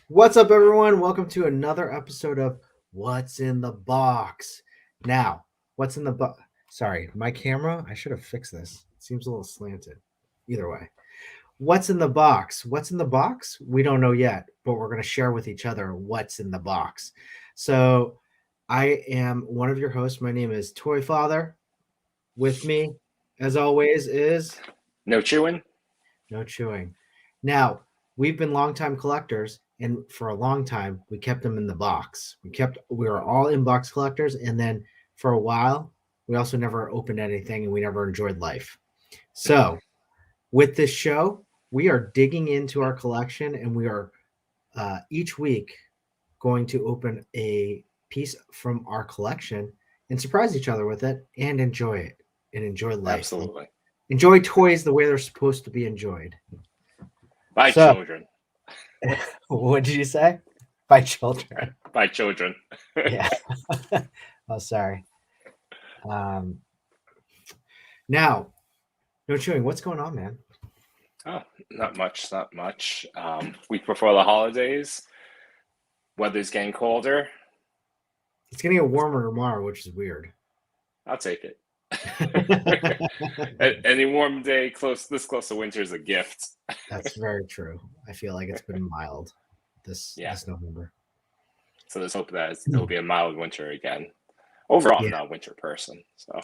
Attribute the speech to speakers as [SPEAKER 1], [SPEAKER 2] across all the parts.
[SPEAKER 1] What's up, everyone? Welcome to another episode of What's in the Box. Now, what's in the box? Sorry, my camera, I should have fixed this. It seems a little slanted. Either way, what's in the box? What's in the box? We don't know yet, but we're going to share with each other what's in the box. So, I am one of your hosts. My name is Toy Father. With me, as always, is
[SPEAKER 2] No chewing?
[SPEAKER 1] No Chewing. Now, we've been longtime collectors, and for a long time, we kept them in the box. We were all inbox collectors, and then for a while, we also never opened anything, and we never enjoyed life. So, with this show, we are digging into our collection, and we are each week going to open a piece from our collection and surprise each other with it, and enjoy it, and enjoy life.
[SPEAKER 2] Absolutely.
[SPEAKER 1] Enjoy toys the way they're supposed to be enjoyed.
[SPEAKER 2] By
[SPEAKER 1] So,
[SPEAKER 2] children.
[SPEAKER 1] what did you say? By children.
[SPEAKER 2] By children.
[SPEAKER 1] Yeah. Oh, sorry. Um, now, No Chewing, what's going on, man?
[SPEAKER 2] Oh, not much. Week before the holidays. Weather's getting colder.
[SPEAKER 1] It's going to get warmer tomorrow, which is weird.
[SPEAKER 2] I'll take it. Any warm day this close to winter is a gift.
[SPEAKER 1] That's very true. I feel like it's been mild this November.
[SPEAKER 2] So let's hope that it'll be a mild winter again. Overall, I'm
[SPEAKER 1] Yeah.
[SPEAKER 2] not a winter person. So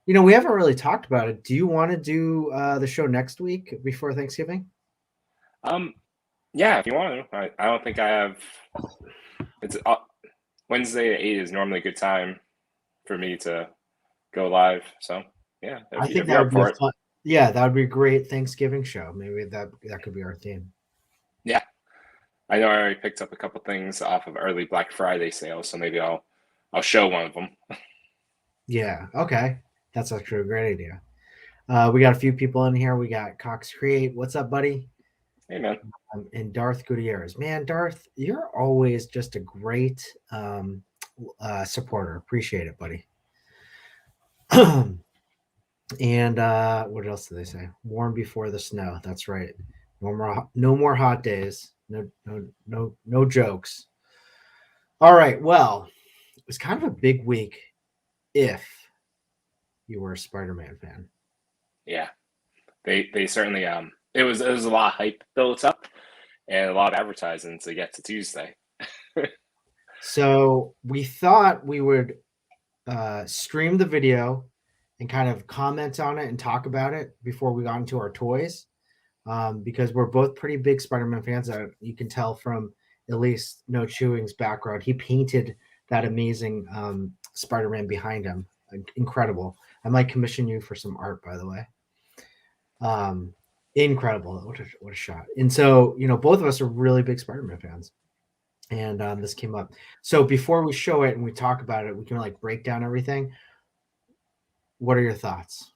[SPEAKER 1] We haven't really talked about it. Do you want to do the show next week before Thanksgiving?
[SPEAKER 2] yeah, if you want to. I don't think I have. It's Wednesday at 8 is normally a good time for me to go live. So yeah,
[SPEAKER 1] I think
[SPEAKER 2] if
[SPEAKER 1] that
[SPEAKER 2] you're
[SPEAKER 1] would
[SPEAKER 2] up
[SPEAKER 1] be
[SPEAKER 2] for it.
[SPEAKER 1] fun. Yeah, that would be a great Thanksgiving show. Maybe that could be our theme.
[SPEAKER 2] Yeah, I know I already picked up a couple things off of early Black Friday sales, so maybe I'll show one of them.
[SPEAKER 1] Yeah. Okay. That's actually a great idea. We got a few people in here. We got Cox Create. What's up, buddy?
[SPEAKER 2] Hey man,
[SPEAKER 1] And Darth Gutierrez. Man, Darth, you're always just a great supporter. Appreciate it, buddy. And what else do they say? Warm before the snow. That's right. No more hot days. No jokes. All right. Well, it was kind of a big week if you were a Spider-Man fan.
[SPEAKER 2] yeah, they certainly it was a lot of hype built up and a lot of advertising to get to Tuesday.
[SPEAKER 1] So we thought we would stream the video and kind of comment on it and talk about it before we got into our toys, because we're both pretty big Spider-Man fans. You can tell from at least No Chewing's background. He painted that amazing Spider-Man behind him. Incredible. I might commission you for some art, by the way. Incredible. What a shot. And so, both of us are really big Spider-Man fans. And this came up. So before we show it and we talk about it, we can break down everything. What are your thoughts?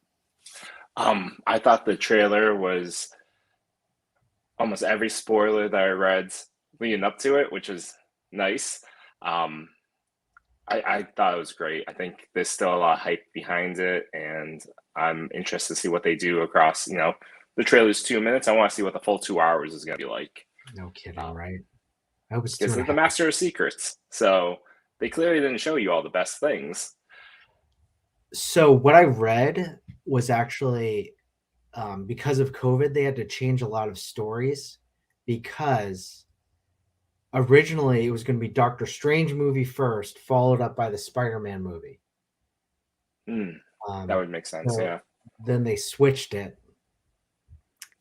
[SPEAKER 2] I thought the trailer was almost every spoiler that I read leading up to it, which was nice. I thought it was great. I think there's still a lot of hype behind it, and I'm interested to see what they do across. The trailer's 2 minutes. I want to see what the full 2 hours is going to be like.
[SPEAKER 1] No kidding, right? I hope it's
[SPEAKER 2] Because
[SPEAKER 1] 2.5.
[SPEAKER 2] it's the Master of Secrets, so they clearly didn't show you all the best things.
[SPEAKER 1] So what I read was actually because of COVID, they had to change a lot of stories because originally it was going to be Doctor Strange movie first, followed up by the Spider-Man movie.
[SPEAKER 2] That would make sense, yeah.
[SPEAKER 1] Then they switched it,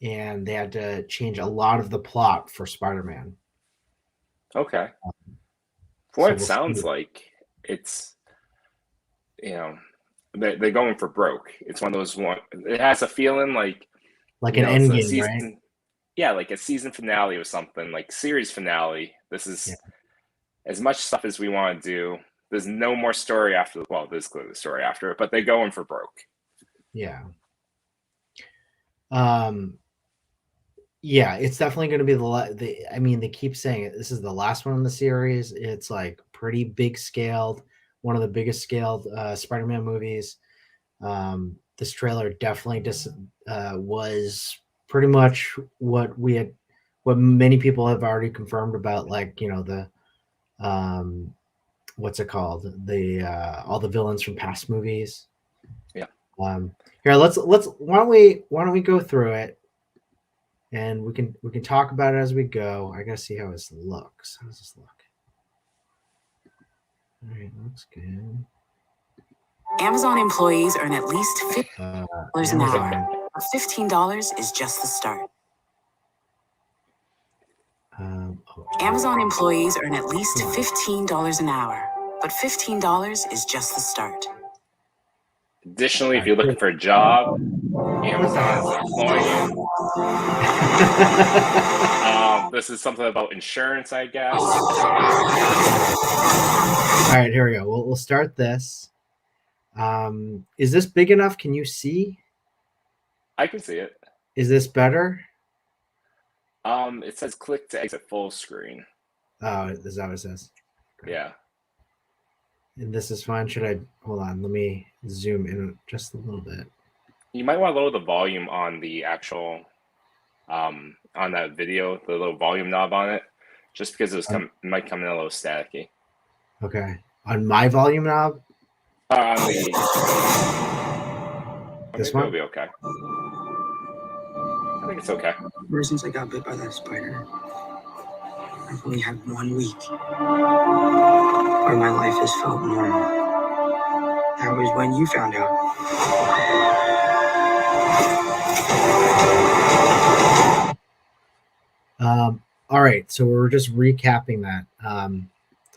[SPEAKER 1] and they had to change a lot of the plot for Spider-Man.
[SPEAKER 2] Okay. For what it sounds like, it's, they're going for broke. It's one of those it has a feeling like
[SPEAKER 1] an end game, right?
[SPEAKER 2] Yeah, like a season finale or something, like series finale. This is as much stuff as we want to do. There's no more story after. Well, there's clearly a story after it, but they're going for broke.
[SPEAKER 1] Yeah. Yeah, it's definitely going to be I mean, they keep saying it. This is the last one in the series. It's pretty big scaled, one of the biggest scaled Spider-Man movies. This trailer definitely was pretty much what we had what many people have already confirmed about, like, the um what's it called, the all the villains from past movies.
[SPEAKER 2] Yeah.
[SPEAKER 1] Here, let's why don't we go through it, and we can talk about it as we go. I gotta see how this looks. How does this look? All right, looks good.
[SPEAKER 3] Amazon employees earn at least $50 an hour.
[SPEAKER 1] Amazon.
[SPEAKER 3] $15 is just the start. Amazon employees earn at least $15 an hour, but $15 is just the start.
[SPEAKER 2] Additionally, if you're looking for a job, Amazon is employing. This is something about insurance, I guess.
[SPEAKER 1] All right, here we go. We'll start this. Is this big enough? Can you see?
[SPEAKER 2] I can see it.
[SPEAKER 1] Is this better?
[SPEAKER 2] It says click to exit full screen.
[SPEAKER 1] Oh, is that what it says?
[SPEAKER 2] Yeah.
[SPEAKER 1] And this is fine. Should I hold on? Let me zoom in just a little bit.
[SPEAKER 2] You might want to lower the volume on the actual on that video, the little volume knob on it, just because it might come in a little staticky.
[SPEAKER 1] Okay. On my volume knob?
[SPEAKER 2] On the
[SPEAKER 1] This
[SPEAKER 2] one?
[SPEAKER 1] one?
[SPEAKER 2] It'll be okay. I think it's okay.
[SPEAKER 4] Ever since I got bit by that spider, I've only had 1 week where my life has felt normal. That was when you found out.
[SPEAKER 1] All right, so we're just recapping that. I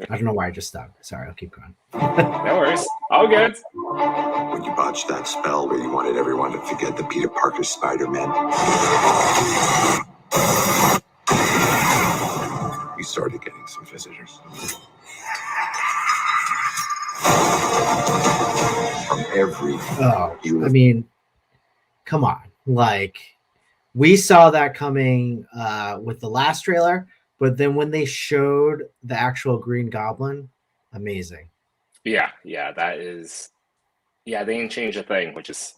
[SPEAKER 1] don't know why I just stopped. Sorry, I'll keep going.
[SPEAKER 2] No worries. All good.
[SPEAKER 5] When you botched that spell where you wanted everyone to forget the Peter Parker Spider-Man, you started getting some visitors. From every
[SPEAKER 1] I mean, come on. Like, we saw that coming with the last trailer, but then when they showed the actual Green Goblin, amazing.
[SPEAKER 2] Yeah, that is. Yeah, they didn't change a thing, which is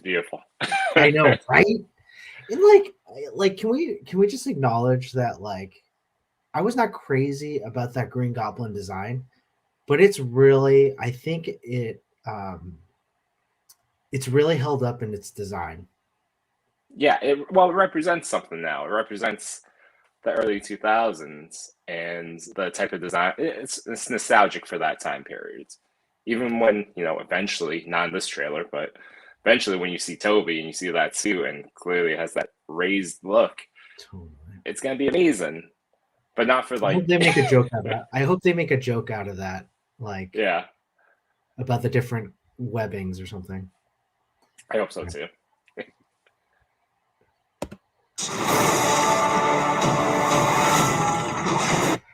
[SPEAKER 2] beautiful.
[SPEAKER 1] I know, right? And like, can we just acknowledge that, like, I was not crazy about that Green Goblin design, but it's really, I think it's really held up in its design.
[SPEAKER 2] Yeah, it represents something now. It represents the early 2000s and the type of design. It's nostalgic for that time period. Even when, eventually, not in this trailer, but eventually when you see Toby and you see that suit and clearly it has that raised look, it's going to be amazing. But not for, like...
[SPEAKER 1] I hope they make a joke out of that. I hope they make a joke out of that. Like,
[SPEAKER 2] yeah,
[SPEAKER 1] about the different webbings or something.
[SPEAKER 2] I hope so too.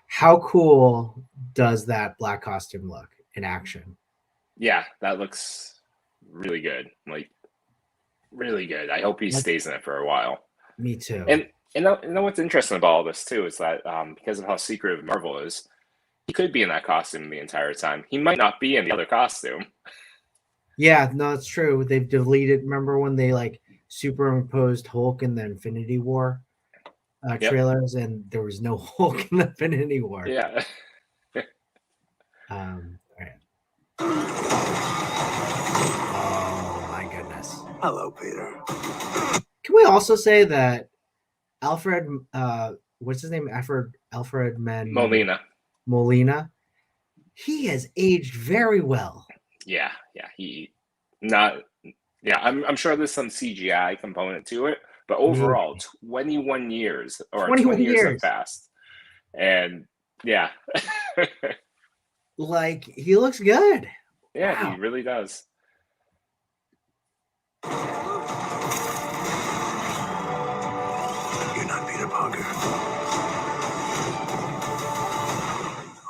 [SPEAKER 1] How cool does that black costume look in action?
[SPEAKER 2] Yeah, that looks really good. Like, really good. I hope he stays in it for a while.
[SPEAKER 1] Me too.
[SPEAKER 2] And you know what's interesting about all this too is that because of how secretive Marvel is, he could be in that costume the entire time. He might not be in the other costume.
[SPEAKER 1] Yeah, no, it's true. They've deleted. Remember when they like superimposed Hulk in the Infinity War trailers, and there was no Hulk in the Infinity War.
[SPEAKER 2] Yeah.
[SPEAKER 1] All right. Oh my goodness.
[SPEAKER 5] Hello, Peter.
[SPEAKER 1] Can we also say that Alfred, what's his name? Alfred Molina. He has aged very well.
[SPEAKER 2] Yeah. I'm sure there's some CGI component to it, but overall, 21 years or 20 years have passed, and yeah,
[SPEAKER 1] like, he looks good.
[SPEAKER 2] Yeah,
[SPEAKER 1] wow.
[SPEAKER 2] He really does.
[SPEAKER 5] You're not Peter Parker.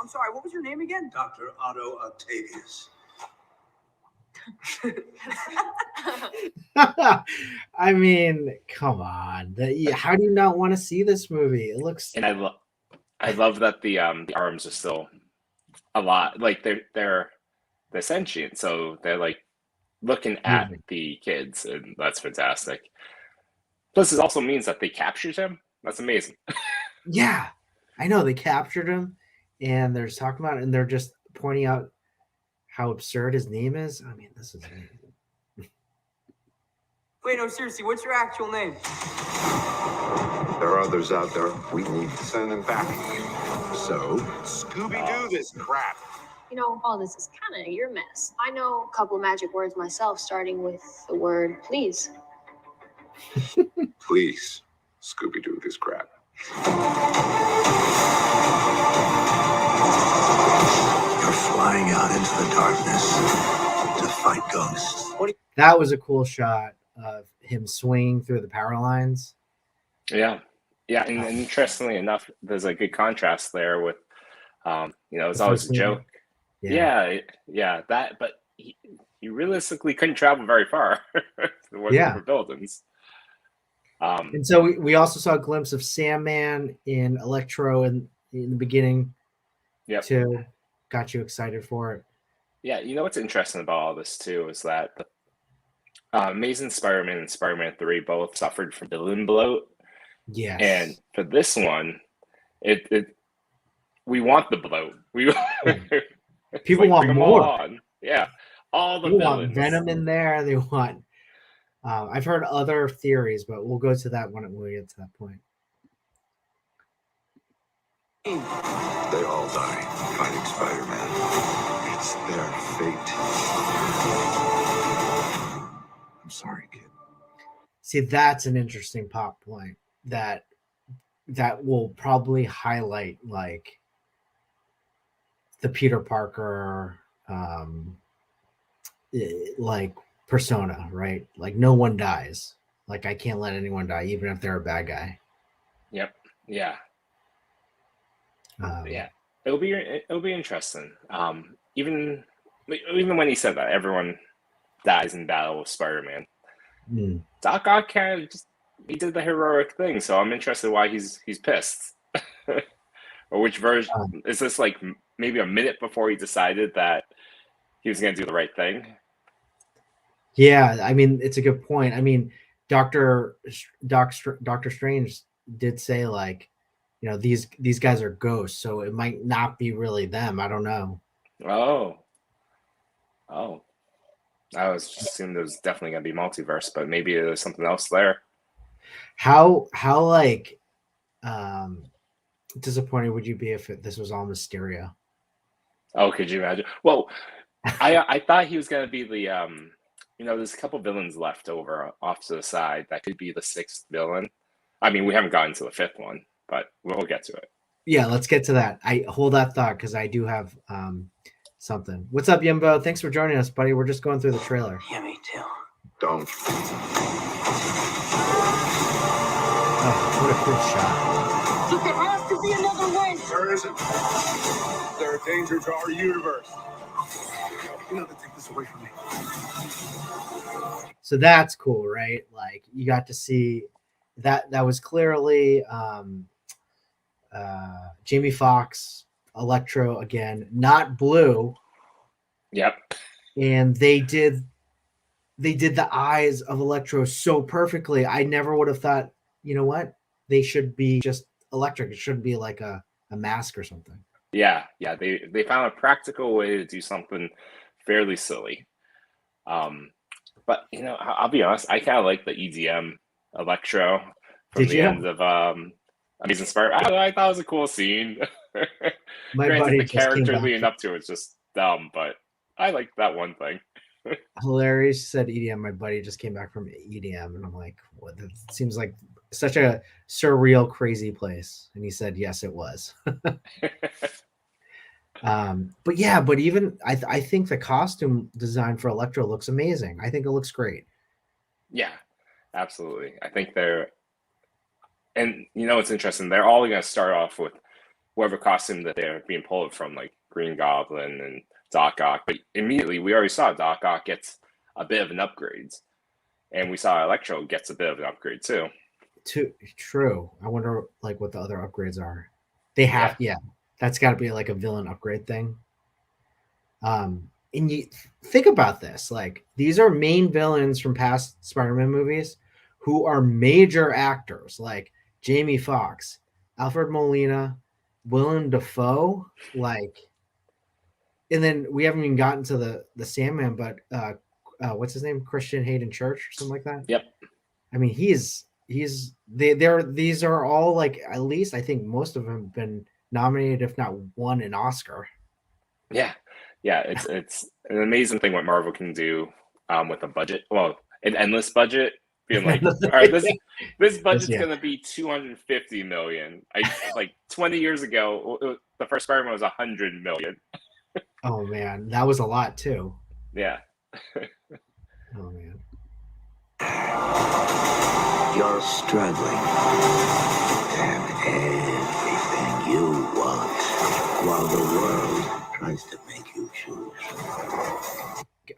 [SPEAKER 4] I'm sorry, what was your name again?
[SPEAKER 5] Dr. Otto Octavius.
[SPEAKER 1] I mean, come on. How do you not want to see this movie? It looks.
[SPEAKER 2] And I love that the arms are still a lot. Like they're sentient, so they're like looking at the kids, and that's fantastic. Plus, it also means that they captured him. That's amazing.
[SPEAKER 1] Yeah, I know they captured him, and they're just talking about it, and they're just pointing out how absurd his name is. I mean, this is amazing.
[SPEAKER 4] Wait, no, seriously, what's your actual name?
[SPEAKER 5] There are others out there. We need to send them back. So, Scooby-Doo this crap.
[SPEAKER 6] You know, all this is kind of your mess. I know a couple of magic words myself, starting with the word please.
[SPEAKER 5] Please, Scooby-Doo this crap.
[SPEAKER 7] You're flying out into the darkness to fight ghosts.
[SPEAKER 1] That was a cool shot of him swinging through the power lines.
[SPEAKER 2] Yeah, yeah, and interestingly enough, there's a good contrast there with, it's
[SPEAKER 1] The
[SPEAKER 2] always
[SPEAKER 1] first
[SPEAKER 2] a joke.
[SPEAKER 1] movie.
[SPEAKER 2] Yeah, that, but he realistically couldn't travel very far.
[SPEAKER 1] Yeah.
[SPEAKER 2] For buildings.
[SPEAKER 1] And so we also saw a glimpse of Sandman in Electro in the beginning.
[SPEAKER 2] Yep.
[SPEAKER 1] Too. Got you excited for it.
[SPEAKER 2] Yeah, you know what's interesting about all this too is that the Amazing Spider-Man and Spider-Man 3 both suffered from balloon bloat.
[SPEAKER 1] Yes.
[SPEAKER 2] And for this one, we want the bloat.
[SPEAKER 1] People want
[SPEAKER 2] bring 'em
[SPEAKER 1] more.
[SPEAKER 2] all on. Yeah, all the
[SPEAKER 1] People
[SPEAKER 2] villains.
[SPEAKER 1] want Venom in there. They want. I've heard other theories, but we'll go to that when we get to that point.
[SPEAKER 5] They all die fighting Spider-Man. It's their fate. I'm sorry, kid.
[SPEAKER 1] See, that's an interesting pop point that will probably highlight like the Peter Parker like persona, right? Like no one dies. Like I can't let anyone die, even if they're a bad guy.
[SPEAKER 2] Yep. Yeah.
[SPEAKER 1] Um,
[SPEAKER 2] Yeah. It'll be interesting. Even when he said that everyone dies in battle with Spider-Man,
[SPEAKER 1] mm.
[SPEAKER 2] Doc Ock kind of he did the heroic thing. So I'm interested why he's pissed. Or which version is this? Like maybe a minute before he decided that he was going to do the right thing.
[SPEAKER 1] Yeah, I mean it's a good point. I mean, Doctor Strange did say like, these guys are ghosts, so it might not be really them. I don't know.
[SPEAKER 2] Oh. I was assuming there was definitely going to be multiverse, but maybe there's something else there.
[SPEAKER 1] How like disappointed would you be if this was all Mysterio?
[SPEAKER 2] Oh, could you imagine? Well, I thought he was going to be the there's a couple villains left over off to the side that could be the sixth villain. I mean, we haven't gotten to the fifth one, but we'll get to it.
[SPEAKER 1] Yeah, let's get to that. I hold that thought because I do have something. What's up, Yimbo? Thanks for joining us, buddy. We're just going through the trailer.
[SPEAKER 7] Yeah, me too.
[SPEAKER 5] Don't.
[SPEAKER 1] Oh, what a cool shot.
[SPEAKER 6] There has to be another way.
[SPEAKER 5] There isn't. They're a danger to our universe. You have to take this away from me.
[SPEAKER 1] So that's cool, right? Like you got to see that was clearly Jamie Foxx, Electro again, not Blue.
[SPEAKER 2] Yep.
[SPEAKER 1] And they did the eyes of Electro so perfectly. I never would have thought, you know what? They should be just electric. It shouldn't be like a mask or something.
[SPEAKER 2] Yeah. They found a practical way to do something fairly silly. But I'll be honest, I kind of like the EDM Electro from the end of Amazing Spider-Man. I thought it was a cool scene.
[SPEAKER 1] My
[SPEAKER 2] Granted,
[SPEAKER 1] buddy
[SPEAKER 2] the
[SPEAKER 1] just came
[SPEAKER 2] character
[SPEAKER 1] back.
[SPEAKER 2] leading up to it's just dumb, but I like that one thing.
[SPEAKER 1] Hilarious said EDM. My buddy just came back from EDM, and I'm like, what? That seems like such a surreal, crazy place. And he said, yes, it was. But even I think the costume design for Electro looks amazing. I think it looks great.
[SPEAKER 2] Yeah, absolutely. I think and it's interesting. They're all going to start off with whatever costume that they're being pulled from, like Green Goblin and Doc Ock. But immediately, we already saw Doc Ock gets a bit of an upgrade, and we saw Electro gets a bit of an upgrade too.
[SPEAKER 1] True. I wonder like what the other upgrades are. They have, yeah. That's got to be like a villain upgrade thing. And you think about this, like these are main villains from past Spider-Man movies who are major actors. Like Jamie Foxx, Alfred Molina, Willem Dafoe, like, and then we haven't even gotten to the Sandman, but what's his name? Christian Hayden Church or something like that.
[SPEAKER 2] Yep.
[SPEAKER 1] I mean, these are all like, at least I think most of them have been nominated, if not won an Oscar.
[SPEAKER 2] Yeah, it's an amazing thing what Marvel can do with a budget. Well, an endless budget. Being like, all right, this budget's gonna be 250 million. Like 20 years ago, the first Spider-Man was 100 million.
[SPEAKER 1] Oh man, that was a lot too.
[SPEAKER 2] Yeah.
[SPEAKER 1] Oh man.
[SPEAKER 7] You're struggling to have everything you want while the world tries to make you choose.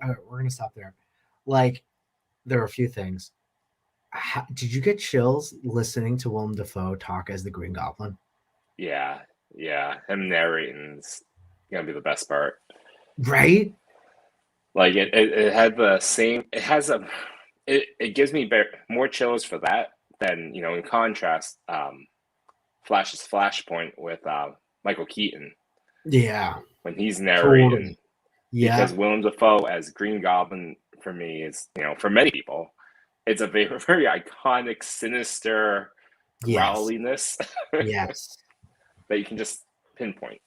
[SPEAKER 1] All right, we're gonna stop there. Like, there are a few things. Did you get chills listening to Willem Dafoe talk as the Green Goblin?
[SPEAKER 2] Yeah. Him narrating's gonna be the best part.
[SPEAKER 1] Right?
[SPEAKER 2] Like it had the same. It gives me more chills for that than, in contrast, Flash's Flashpoint with Michael Keaton.
[SPEAKER 1] Yeah.
[SPEAKER 2] When he's narrating.
[SPEAKER 1] Totally. Yeah.
[SPEAKER 2] Because Willem Dafoe as Green Goblin for me is, for many people, it's a very, very iconic, sinister growliness.
[SPEAKER 1] Yes.
[SPEAKER 2] That you can just pinpoint.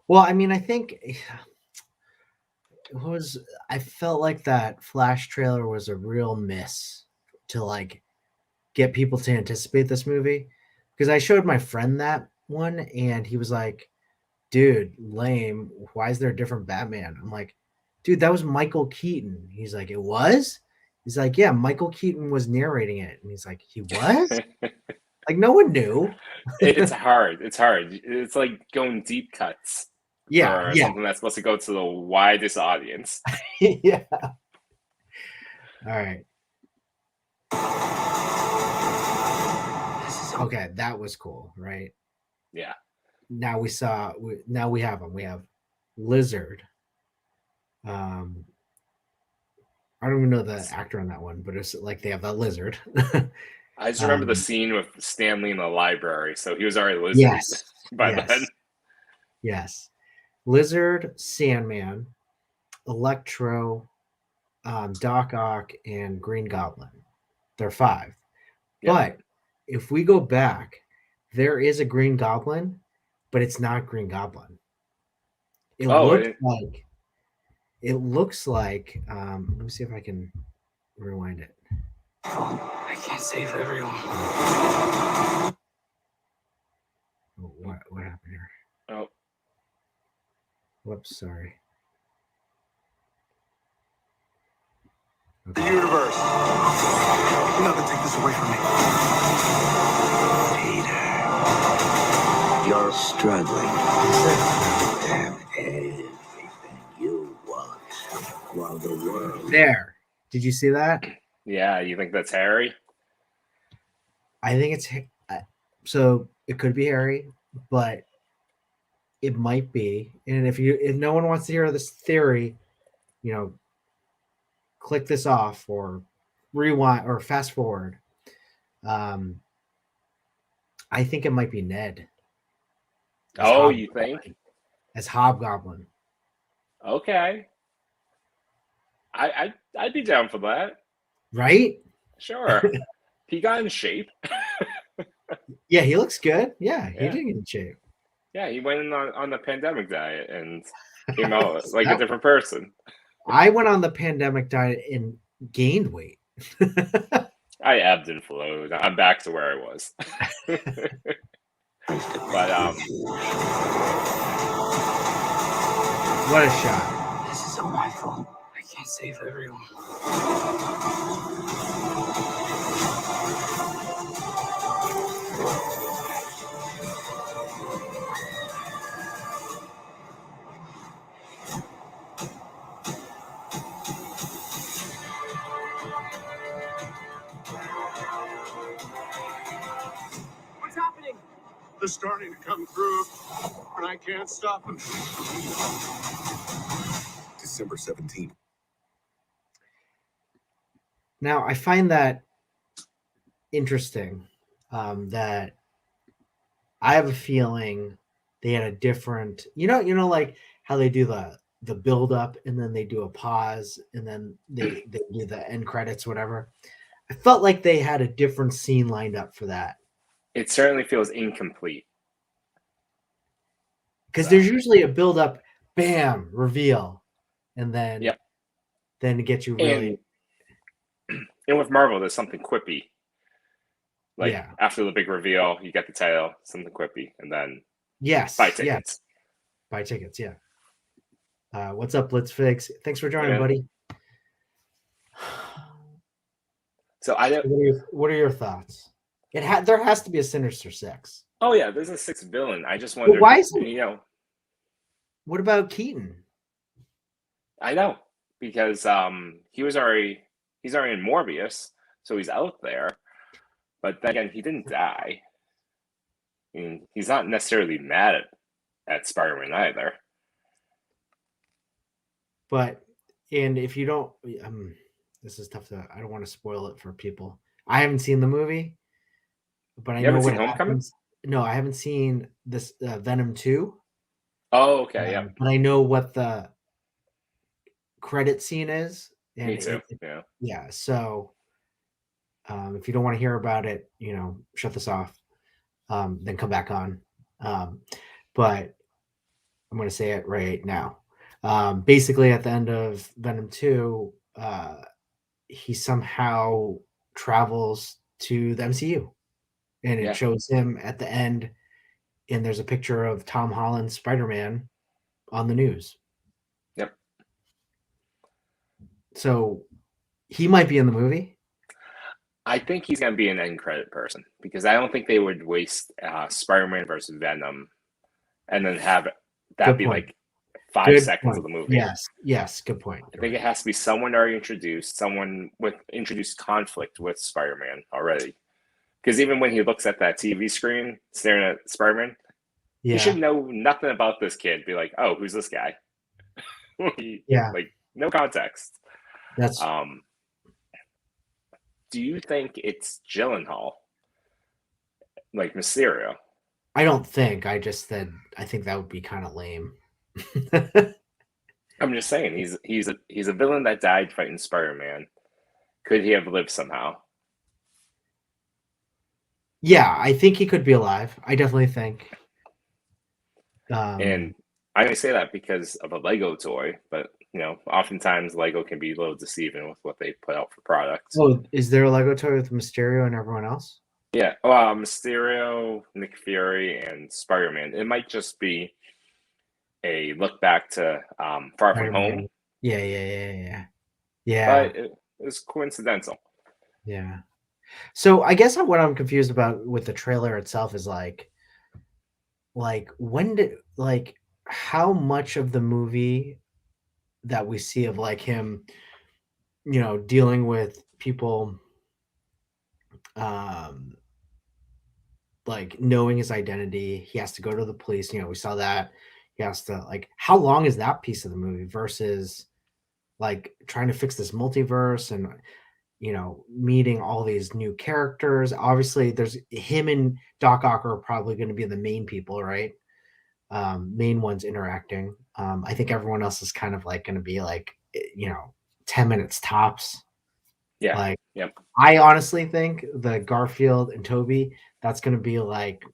[SPEAKER 1] Well, I mean, I think I felt like that Flash trailer was a real miss to like get people to anticipate this movie, because I showed my friend that one and he was like, dude, lame. Why is there a different Batman? I'm like, dude, that was Michael Keaton. He's like, it was? He's like, yeah, Michael Keaton was narrating it. And he's like, he was? Like, no one knew.
[SPEAKER 2] It's hard. It's like going deep cuts.
[SPEAKER 1] Yeah.
[SPEAKER 2] Something that's supposed to go to the widest audience.
[SPEAKER 1] Yeah. All right. Okay, that was cool, right?
[SPEAKER 2] Yeah.
[SPEAKER 1] Now we have them. We have Lizard. I don't even know the actor on that one, but it's like they have that Lizard.
[SPEAKER 2] I just remember the scene with Stanley in the library, so he was already Lizard by then.
[SPEAKER 1] Yes. Lizard, Sandman, Electro, Doc Ock, and Green Goblin. They're 5. Yep. But if we go back, there is a Green Goblin, but it's not Green Goblin. It looks like let me see if I can rewind it.
[SPEAKER 4] I can't save everyone.
[SPEAKER 1] What happened here?
[SPEAKER 2] Oh.
[SPEAKER 1] Whoops, sorry.
[SPEAKER 7] Okay. The universe. You're not gonna take this away from me. Peter. You're struggling to have everything you want while the world.
[SPEAKER 1] There. Did you see that?
[SPEAKER 2] Yeah, you think that's Harry?
[SPEAKER 1] I think it's so it could be Harry, but it might be. And if no one wants to hear this theory, click this off or rewind or fast forward. I think it might be Ned.
[SPEAKER 2] You think?
[SPEAKER 1] As Hobgoblin.
[SPEAKER 2] Okay. I'd be down for that.
[SPEAKER 1] Right?
[SPEAKER 2] Sure. He got in shape.
[SPEAKER 1] Yeah, he looks good. Yeah, he did get in shape.
[SPEAKER 2] Yeah, he went in on the pandemic diet and came out like a different person.
[SPEAKER 1] I went on the pandemic diet and gained weight.
[SPEAKER 2] I ebbed and flowed. I'm back to where I was. But
[SPEAKER 1] what a shot.
[SPEAKER 4] This is all my fault. I can't save everyone.
[SPEAKER 5] What's happening? They're starting to come through, and I can't stop them. December 17th.
[SPEAKER 1] Now, I find that interesting. that I have a feeling they had a different, like how they do the build up and then they do a pause and then they do the end credits, whatever. I felt like they had a different scene lined up for that
[SPEAKER 2] It certainly feels incomplete.
[SPEAKER 1] because there's usually a build up, bam, reveal, and then
[SPEAKER 2] Yep.
[SPEAKER 1] then it gets you really.
[SPEAKER 2] And with Marvel, there's something quippy. Like
[SPEAKER 1] Yeah.
[SPEAKER 2] after the big reveal, you get the title, something quippy, and then
[SPEAKER 1] Yes.
[SPEAKER 2] buy
[SPEAKER 1] Yes.
[SPEAKER 2] tickets.
[SPEAKER 1] Buy tickets. Yeah. What's up, Blitzfix? Thanks for joining,
[SPEAKER 2] Yeah.
[SPEAKER 1] buddy.
[SPEAKER 2] So I don't.
[SPEAKER 1] What are your thoughts? There has to be a Sinister Six.
[SPEAKER 2] Oh yeah, there's a sixth villain. I just wonder.
[SPEAKER 1] why is it-
[SPEAKER 2] you know?
[SPEAKER 1] What about Keaton?
[SPEAKER 2] I know because he's already in Morbius, so he's out there. But then again, he didn't die. I mean, he's not necessarily mad at Spider-Man either.
[SPEAKER 1] But and if you don't, this is tough to. I don't want to spoil it for people. I haven't seen the movie, but I
[SPEAKER 2] You
[SPEAKER 1] know
[SPEAKER 2] haven't
[SPEAKER 1] what
[SPEAKER 2] seen Homecoming?
[SPEAKER 1] happens. No, I haven't seen this Venom 2.
[SPEAKER 2] Oh, okay, yeah.
[SPEAKER 1] But I know what the credit scene is. And
[SPEAKER 2] Me too. Yeah.
[SPEAKER 1] Yeah. So if you don't want to hear about it, shut this off. Then come back on. But I'm going to say it right now. Basically, at the end of Venom 2, he somehow travels to the MCU. And it
[SPEAKER 2] Yeah.
[SPEAKER 1] shows him at the end, and there's a picture of Tom Holland's Spider-Man on the news.
[SPEAKER 2] Yep.
[SPEAKER 1] So he might be in the movie.
[SPEAKER 2] I think he's going to be an end credit person because I don't think they would waste Spider-Man versus Venom and then have that
[SPEAKER 1] Good
[SPEAKER 2] be
[SPEAKER 1] point.
[SPEAKER 2] like 5
[SPEAKER 1] Good
[SPEAKER 2] seconds
[SPEAKER 1] point.
[SPEAKER 2] of the movie.
[SPEAKER 1] Yes, good point.
[SPEAKER 2] I think it has to be someone already introduced, someone with introduced conflict with Spider-Man already. Because even when he looks at that TV screen staring at Spider-Man, he should know nothing about this kid. Be like, oh, who's this guy?
[SPEAKER 1] Yeah.
[SPEAKER 2] Like, no context.
[SPEAKER 1] That's
[SPEAKER 2] Do you think it's Gyllenhaal? Like Mysterio?
[SPEAKER 1] I don't think. I just said I think that would be kind of lame.
[SPEAKER 2] I'm just saying he's a villain that died fighting Spider-Man. Could he have lived somehow?
[SPEAKER 1] Yeah, I think he could be alive. I definitely think.
[SPEAKER 2] And I only say that because of a Lego toy, but oftentimes Lego can be a little deceiving with what they put out for products.
[SPEAKER 1] Oh, is there a Lego toy with Mysterio and everyone else?
[SPEAKER 2] Yeah, Mysterio, Nick Fury, and Spider-Man. It might just be a look back to Far From Home.
[SPEAKER 1] Yeah.
[SPEAKER 2] But it was coincidental.
[SPEAKER 1] Yeah. So I guess what I'm confused about with the trailer itself is like how much of the movie that we see of like him, dealing with people, like knowing his identity, he has to go to the police. We saw that he has to how long is that piece of the movie versus like trying to fix this multiverse and meeting all these new characters. Obviously, there's him and Doc Ock are probably going to be the main people, right? Main ones interacting. I think everyone else is kind of like going to be 10 minutes tops.
[SPEAKER 2] Yeah. Yep.
[SPEAKER 1] I honestly think the Garfield and Toby, that's going to be like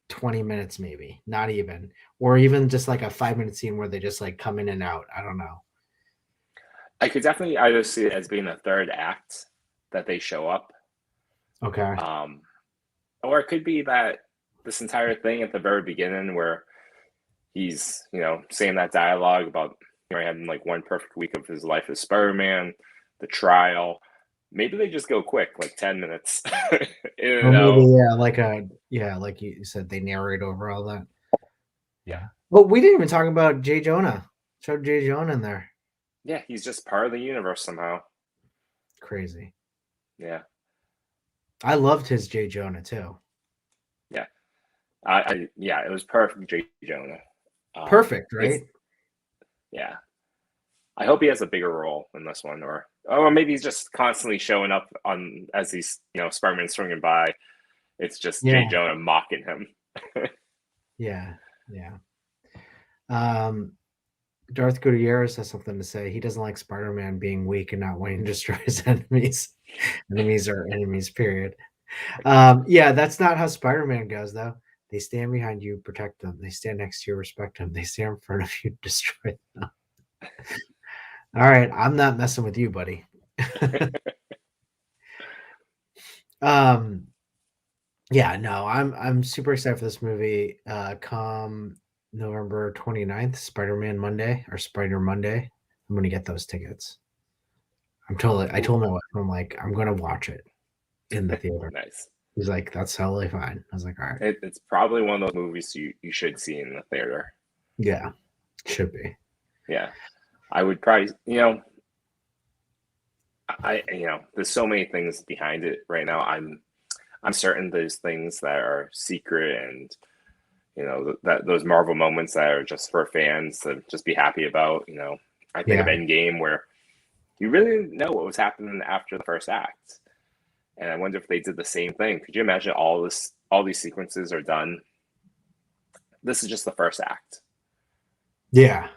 [SPEAKER 1] 20 minutes, maybe not even, or even just like a 5-minute scene where they just like come in and out. I don't know.
[SPEAKER 2] I could definitely either see it as being a third act that they show up.
[SPEAKER 1] Okay.
[SPEAKER 2] Or it could be that this entire thing at the very beginning where he's, saying that dialogue about having like one perfect week of his life as Spider-Man, the trial. Maybe they just go quick, like 10 minutes.
[SPEAKER 1] Like you said, they narrate over all that.
[SPEAKER 2] Yeah.
[SPEAKER 1] But we didn't even talk about Jay Jonah. Show Jay Jonah in there.
[SPEAKER 2] Yeah, he's just part of the universe somehow.
[SPEAKER 1] Crazy.
[SPEAKER 2] Yeah.
[SPEAKER 1] I loved his Jay Jonah too.
[SPEAKER 2] Yeah. It was perfect, Jay Jonah.
[SPEAKER 1] Perfect, right?
[SPEAKER 2] Yeah. I hope he has a bigger role in this one, or maybe he's just constantly showing up as he's, Spider-Man swinging by, It's just
[SPEAKER 1] Yeah.
[SPEAKER 2] Jay Jonah mocking him.
[SPEAKER 1] Yeah. Darth Gutierrez has something to say. He doesn't like Spider-Man being weak and not wanting to destroy his enemies. Enemies are enemies, period. Yeah, that's not how Spider-Man goes, though. They stand behind you, protect them. They stand next to you, respect them. They stand in front of you, destroy them. All right, I'm not messing with you, buddy. Yeah, no, I'm super excited for this movie. Come November 29th, Spider-Man Monday or Spider Monday. I'm gonna get those tickets. I told my wife, I'm like, I'm gonna watch it in the theater.
[SPEAKER 2] Nice.
[SPEAKER 1] He's like, that's totally fine. I was like, all right.
[SPEAKER 2] It's probably one of those movies you should see in the theater.
[SPEAKER 1] Yeah, should be.
[SPEAKER 2] Yeah, I would probably, there's so many things behind it right now. I'm certain there's things that are secret, and that those Marvel moments that are just for fans to just be happy about. I think of Endgame, where you really didn't know what was happening after the first act, and I wonder if they did the same thing. Could you imagine all these sequences are done? This is just the first act.
[SPEAKER 1] Yeah.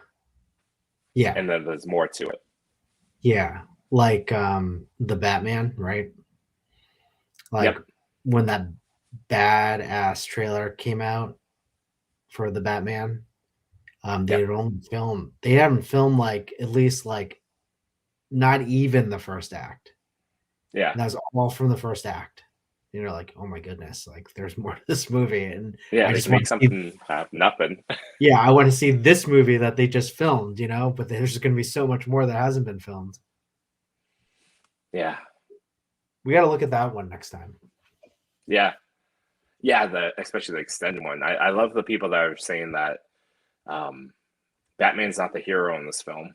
[SPEAKER 2] And then there's more to it.
[SPEAKER 1] Yeah. Like the Batman, right? Like when that badass trailer came out for the Batman, they haven't filmed like at least like not even the first act.
[SPEAKER 2] Yeah.
[SPEAKER 1] And that was all from the first act. You're like, oh my goodness, like there's more to this movie. And
[SPEAKER 2] I just make something have nothing.
[SPEAKER 1] Yeah, I want to see this movie that they just filmed, but there's going to be so much more that hasn't been filmed.
[SPEAKER 2] Yeah.
[SPEAKER 1] We got to look at that one next time.
[SPEAKER 2] Yeah, especially the extended one. I love the people that are saying that Batman's not the hero in this film.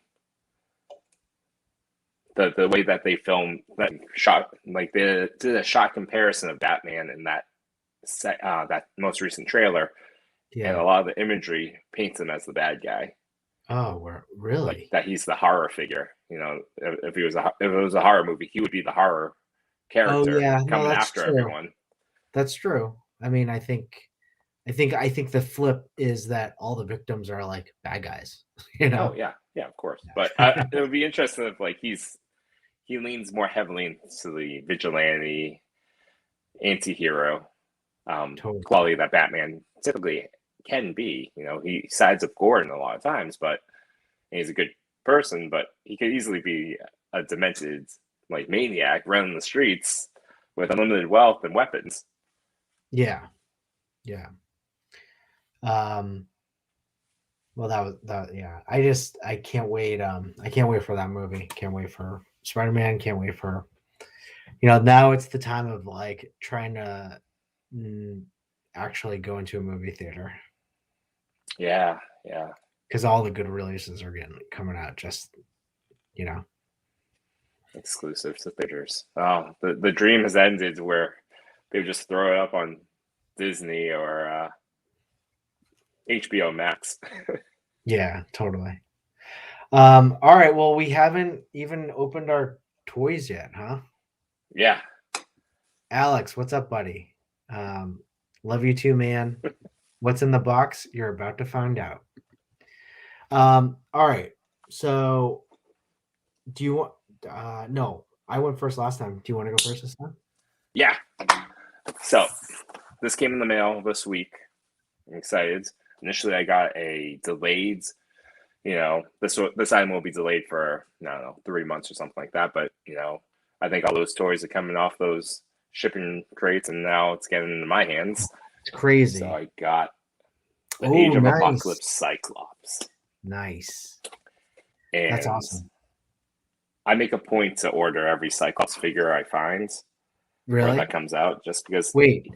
[SPEAKER 2] The way that they filmed that shot, like they did a shot comparison of Batman in that most recent trailer, and a lot of the imagery paints him as the bad guy.
[SPEAKER 1] Oh, really?
[SPEAKER 2] Like that he's the horror figure. If it was a horror movie, he would be the horror character coming after everyone.
[SPEAKER 1] That's true. I mean, I think the flip is that all the victims are like bad guys.
[SPEAKER 2] Oh yeah, of course. But it would be interesting if like he leans more heavily into the vigilante, anti-hero quality that Batman typically can be. He sides with Gordon a lot of times, but he's a good person. But he could easily be a demented like maniac running the streets with unlimited wealth and weapons.
[SPEAKER 1] Yeah. Well, that was that. Yeah, I can't wait. I can't wait for that movie. Can't wait for Spider-Man. Can't wait for, now it's the time of like trying to actually go into a movie theater.
[SPEAKER 2] Yeah.
[SPEAKER 1] Because all the good releases are coming out. Just,
[SPEAKER 2] exclusive to theaters. Oh, the dream has ended where they just throw it up on Disney or HBO Max.
[SPEAKER 1] Yeah, totally. All right. Well, we haven't even opened our toys yet, huh?
[SPEAKER 2] Yeah.
[SPEAKER 1] Alex, what's up, buddy? Love you too, man. What's in the box? You're about to find out. All right. So, do you want? No, I went first last time. Do you want to go first this time?
[SPEAKER 2] Yeah. So, this came in the mail this week. I'm excited. Initially, I got a delayed. This item will be delayed for, I don't know, 3 months or something like that. But, I think all those toys are coming off those shipping crates, and now it's getting into my hands.
[SPEAKER 1] It's crazy.
[SPEAKER 2] So I got the Age of Apocalypse Cyclops.
[SPEAKER 1] Nice.
[SPEAKER 2] And
[SPEAKER 1] that's awesome.
[SPEAKER 2] I make a point to order every Cyclops figure I find.
[SPEAKER 1] Really?
[SPEAKER 2] That comes out, just because.
[SPEAKER 1] Wait,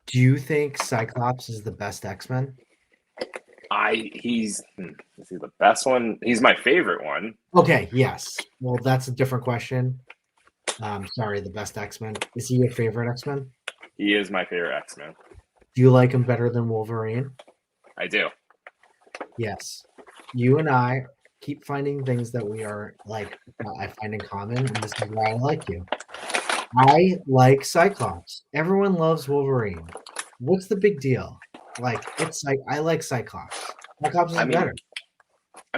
[SPEAKER 1] do you think Cyclops is the best X-Men?
[SPEAKER 2] Is he the best one? He's my favorite one.
[SPEAKER 1] Okay, yes. Well, that's a different question. Sorry, the best X-Men. Is he your favorite X-Men?
[SPEAKER 2] He is my favorite X-Men.
[SPEAKER 1] Do you like him better than Wolverine?
[SPEAKER 2] I do.
[SPEAKER 1] Yes. You and I keep finding things that we are like, I find in common, and this is why I like you. I like Cyclops. Everyone loves Wolverine. What's the big deal? Like, it's like I like Cyclops. Cyclops is
[SPEAKER 2] I
[SPEAKER 1] better.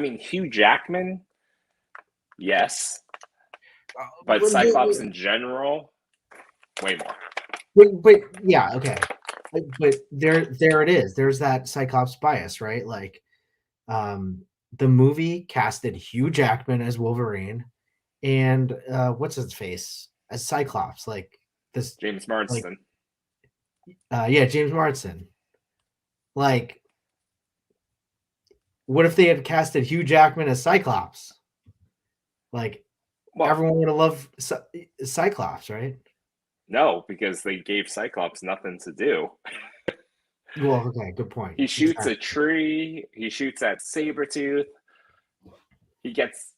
[SPEAKER 2] mean, Hugh Jackman, yes, but
[SPEAKER 1] But,
[SPEAKER 2] Cyclops in general, way more.
[SPEAKER 1] but yeah, okay. But there it is. There's that Cyclops bias, right? Like, the movie casted Hugh Jackman as Wolverine, and what's his face as Cyclops. Like this,
[SPEAKER 2] James
[SPEAKER 1] like
[SPEAKER 2] Marsden.
[SPEAKER 1] yeah, James Marsden. Like, what if they had casted Hugh Jackman as Cyclops? Like,
[SPEAKER 2] Well,
[SPEAKER 1] everyone would have loved Cyclops, right?
[SPEAKER 2] no, because they gave Cyclops nothing to do.
[SPEAKER 1] Well, okay, good point.
[SPEAKER 2] He shoots a
[SPEAKER 1] Exactly.
[SPEAKER 2] tree. He shoots at Sabretooth. He gets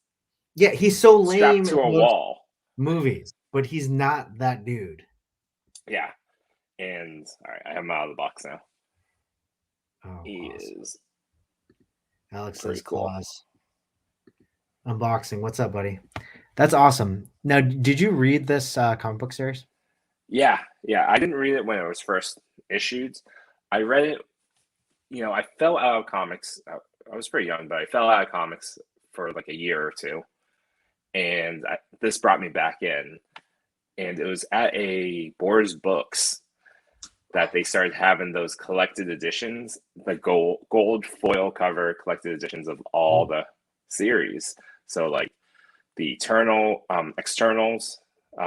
[SPEAKER 1] Yeah, he's so lame
[SPEAKER 2] strapped to a
[SPEAKER 1] in those
[SPEAKER 2] wall.
[SPEAKER 1] movies, but he's not that dude.
[SPEAKER 2] Yeah. And all right, I have him out of the box now.
[SPEAKER 1] Oh,
[SPEAKER 2] He
[SPEAKER 1] awesome.
[SPEAKER 2] is
[SPEAKER 1] Alex
[SPEAKER 2] pretty
[SPEAKER 1] says
[SPEAKER 2] cool.
[SPEAKER 1] claws. Unboxing. What's up, buddy? That's awesome. Now, did you read this comic book series?
[SPEAKER 2] Yeah. I didn't read it when it was first issued. I read it. I fell out of comics. I was pretty young, but I fell out of comics for like a year or two, and this brought me back in. And it was at a Boars Books that they started having those collected editions, the gold foil cover collected editions of all the series. So like the Externals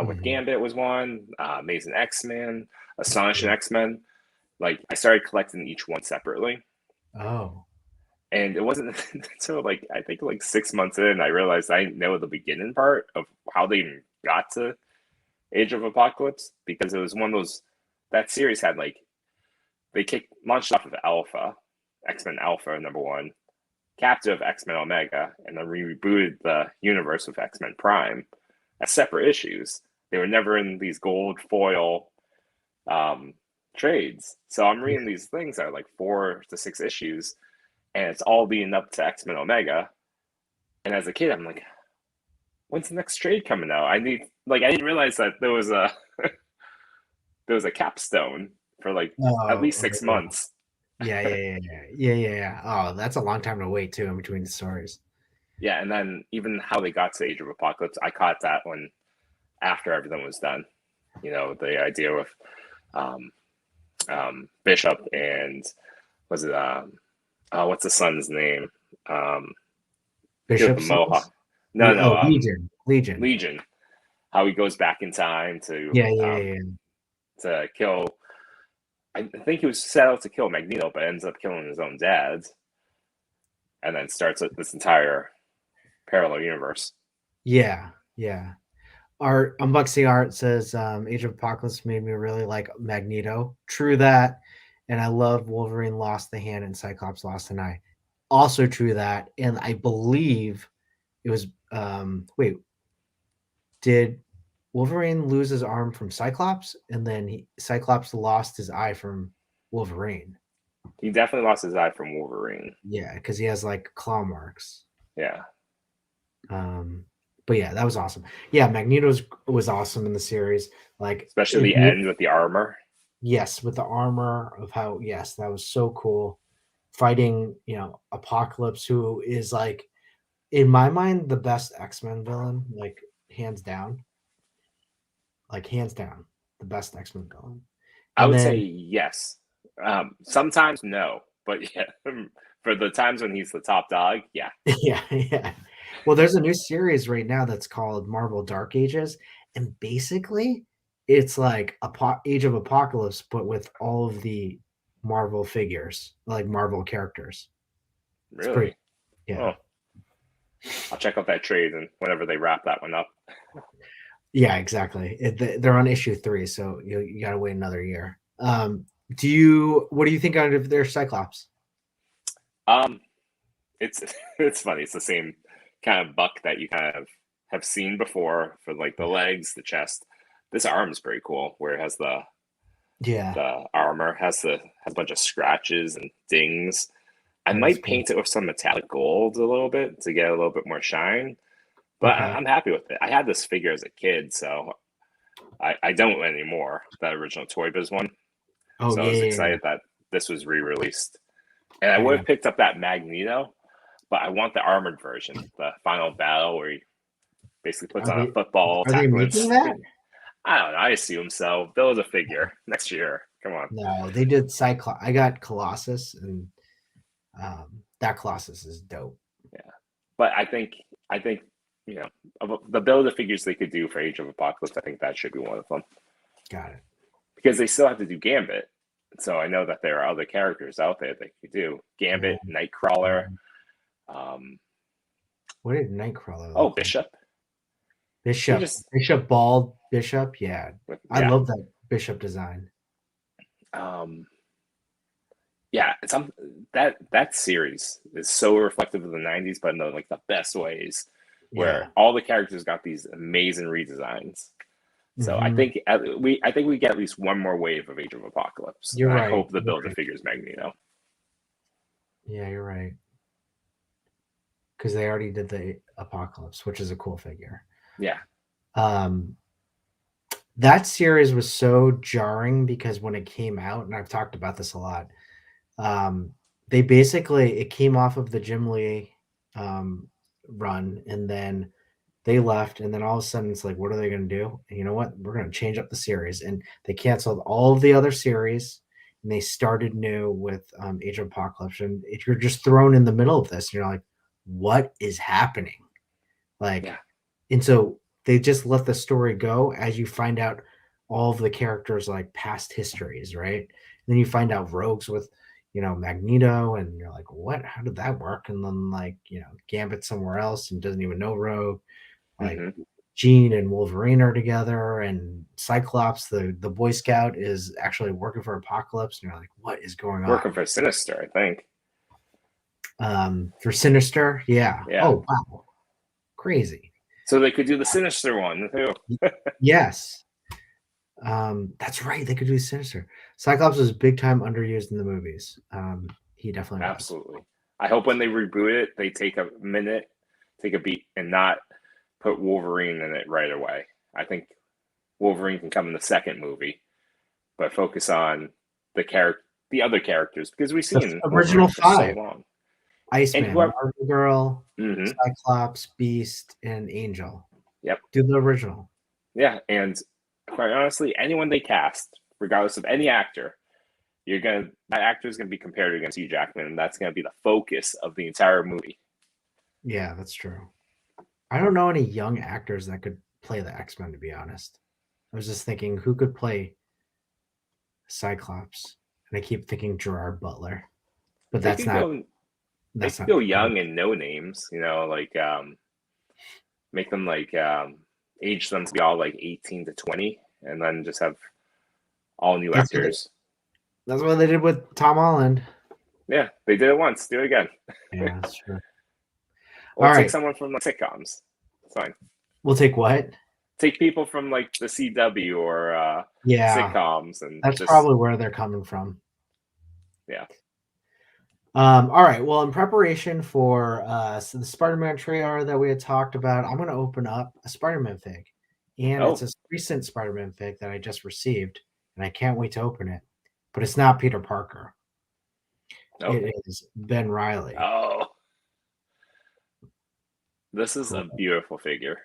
[SPEAKER 2] with Gambit was one, Amazing X-Men, Astonishing X-Men. Like I started collecting each one separately.
[SPEAKER 1] Oh.
[SPEAKER 2] And it wasn't until like I think like 6 months in I realized I didn't know the beginning part of how they even got to Age of Apocalypse, because it was one of those that series had like they launched off of Alpha, X-Men Alpha #1, Captive X-Men Omega, and then rebooted the universe with X-Men Prime as separate issues. They were never in these gold foil trades. So I'm reading these things that are like 4 to 6 issues, and it's all leading up to X-Men Omega. And as a kid, I'm like, when's the next trade coming out? I didn't realize that there was a capstone for like at least 6 months.
[SPEAKER 1] Yeah. Oh, that's a long time to wait too in between the stories.
[SPEAKER 2] Yeah, and then even how they got to Age of Apocalypse, I caught that when after everything was done. The idea with Bishop and was it what's the son's name?
[SPEAKER 1] Bishop
[SPEAKER 2] the Mohawk. No, Legion. How he goes back in time to to kill. I think he was set out to kill Magneto, but ends up killing his own dad, and then starts this entire parallel universe.
[SPEAKER 1] Yeah. Our unboxing art says Age of Apocalypse made me really like Magneto. True that. And I love Wolverine lost the hand and Cyclops lost an eye. Also true that. And I believe it was did Wolverine lose his arm from Cyclops, and then Cyclops lost his eye from Wolverine?
[SPEAKER 2] He definitely lost his eye from Wolverine.
[SPEAKER 1] Yeah, because he has like claw marks.
[SPEAKER 2] Yeah.
[SPEAKER 1] But yeah, that was awesome. Yeah, Magneto was awesome in the series. Like
[SPEAKER 2] especially the end with the armor.
[SPEAKER 1] Yes, with the armor of how that was so cool. Fighting, Apocalypse, who is like in my mind the best X-Men villain, like hands down. Like hands down, the best X-Men villain.
[SPEAKER 2] I would say yes. Sometimes no, but yeah, for the times when he's the top dog, yeah.
[SPEAKER 1] Yeah. Well, there's a new series right now that's called Marvel Dark Ages, and basically it's like Age of Apocalypse, but with all of the Marvel figures, like Marvel characters.
[SPEAKER 2] Really?
[SPEAKER 1] Yeah.
[SPEAKER 2] Oh. I'll check out that trade and whenever they wrap that one up.
[SPEAKER 1] Yeah, exactly. They're on issue 3, so you got to wait another year. What do you think of their Cyclops?
[SPEAKER 2] It's funny. It's the same kind of buck that you kind of have seen before for like the legs, the chest. This arm is pretty cool, where it has the armor has a bunch of scratches and dings. I might paint it with some metallic gold a little bit to get a little bit more shine, but I'm happy with it. I had this figure as a kid, so I don't anymore. That original Toy Biz one.
[SPEAKER 1] Oh
[SPEAKER 2] So
[SPEAKER 1] yeah,
[SPEAKER 2] I was
[SPEAKER 1] yeah,
[SPEAKER 2] excited that this was re-released, and I
[SPEAKER 1] Yeah.
[SPEAKER 2] would have picked up that Magneto, but I want the armored version, the final battle where he basically puts
[SPEAKER 1] Are
[SPEAKER 2] on
[SPEAKER 1] they-
[SPEAKER 2] a football.
[SPEAKER 1] Are they
[SPEAKER 2] tackling
[SPEAKER 1] making that?
[SPEAKER 2] I don't know. I assume so. Build a figure next year. Come on.
[SPEAKER 1] No, they did Cyclops. I got Colossus, and that Colossus is dope.
[SPEAKER 2] But I think you know, of the build of figures they could do for Age of Apocalypse, I think that should be one of them
[SPEAKER 1] Got it.
[SPEAKER 2] because they still have to do Gambit. So I know that there are other characters out there they could do Gambit, Nightcrawler.
[SPEAKER 1] What did Nightcrawler?
[SPEAKER 2] Oh,
[SPEAKER 1] look like?
[SPEAKER 2] Bishop.
[SPEAKER 1] Bishop,
[SPEAKER 2] just-
[SPEAKER 1] Bishop Bald Bishop. Yeah, I
[SPEAKER 2] Yeah.
[SPEAKER 1] love that Bishop design.
[SPEAKER 2] Yeah, that series is so reflective of the '90s, but in the best ways, where
[SPEAKER 1] Yeah.
[SPEAKER 2] all the characters got these amazing redesigns. So I
[SPEAKER 1] Mhm.
[SPEAKER 2] think we get at least one more wave of Age of Apocalypse.
[SPEAKER 1] You're
[SPEAKER 2] and
[SPEAKER 1] right,
[SPEAKER 2] I hope the
[SPEAKER 1] you're
[SPEAKER 2] build
[SPEAKER 1] right.
[SPEAKER 2] of figures Magneto.
[SPEAKER 1] Yeah, you're right. Because they already did the Apocalypse, which is a cool figure.
[SPEAKER 2] Yeah,
[SPEAKER 1] That series was so jarring because when it came out, and I've talked about this a lot, they basically it came off of the Jim Lee run, and then they left, and then all of a sudden it's like, what are they going to do? And you know what? We're going to change up the series, and they canceled all of the other series, and they started new with Age of Apocalypse, and if you're just thrown in the middle of this, and you're like, what is happening? Like,
[SPEAKER 2] Yeah.
[SPEAKER 1] and so they just let the story go as you find out all of the characters like past histories, right? And then you find out Rogues with, Magneto, and you're like, what? How did that work? And then Gambit somewhere else and doesn't even know Rogue. Like
[SPEAKER 2] Mhm.
[SPEAKER 1] Jean and Wolverine are together, and Cyclops, the Boy Scout, is actually working for Apocalypse, and you're like, what is going on?
[SPEAKER 2] Working for Sinister, I think.
[SPEAKER 1] For Sinister, yeah.
[SPEAKER 2] Yeah.
[SPEAKER 1] Oh wow, crazy.
[SPEAKER 2] So they could do the Sinister one too.
[SPEAKER 1] Yes. That's right. They could do Sinister. Cyclops was big time underused in the movies. He definitely was.
[SPEAKER 2] Absolutely. I hope when they reboot it, they take a minute, take a beat, and not put Wolverine in it right away. I think Wolverine can come in the second movie, but focus on the other characters because we've seen
[SPEAKER 1] original
[SPEAKER 2] Wolverine for so
[SPEAKER 1] five.
[SPEAKER 2] long.
[SPEAKER 1] Iceman,
[SPEAKER 2] whoever-
[SPEAKER 1] Marvel Girl,
[SPEAKER 2] Mhm.
[SPEAKER 1] Cyclops, Beast, and Angel.
[SPEAKER 2] Yep.
[SPEAKER 1] Do the original.
[SPEAKER 2] Yeah, and quite honestly, anyone they cast, regardless of any actor, that actor is gonna be compared against Hugh Jackman, and that's gonna be the focus of the entire movie.
[SPEAKER 1] Yeah, that's true. I don't know any young actors that could play the X-Men, to be honest. I was just thinking who could play Cyclops, and I keep thinking Gerard Butler, but
[SPEAKER 2] They
[SPEAKER 1] that's
[SPEAKER 2] could
[SPEAKER 1] not.
[SPEAKER 2] go,
[SPEAKER 1] That's
[SPEAKER 2] they
[SPEAKER 1] not
[SPEAKER 2] could go young and no names, make them age them to be all like 18 to 20, and then just have all new
[SPEAKER 1] That's what
[SPEAKER 2] actors.
[SPEAKER 1] That's what they did with Tom Holland.
[SPEAKER 2] Yeah, they did it once. Do it again.
[SPEAKER 1] Yeah, that's true.
[SPEAKER 2] Or
[SPEAKER 1] All
[SPEAKER 2] take
[SPEAKER 1] right.
[SPEAKER 2] someone from sitcoms. It's fine.
[SPEAKER 1] We'll take what?
[SPEAKER 2] Take people from the CW or
[SPEAKER 1] Yeah,
[SPEAKER 2] sitcoms, and
[SPEAKER 1] that's
[SPEAKER 2] just,
[SPEAKER 1] probably where they're coming from.
[SPEAKER 2] Yeah.
[SPEAKER 1] All right. Well, in preparation for the Spider-Man trailer that we had talked about, I'm going to open up a Spider-Man fig, and it's a recent Spider-Man fig that I just received, and I can't wait to open it. But it's not Peter Parker.
[SPEAKER 2] Oh.
[SPEAKER 1] It is Ben Reilly.
[SPEAKER 2] Oh, this is a beautiful figure.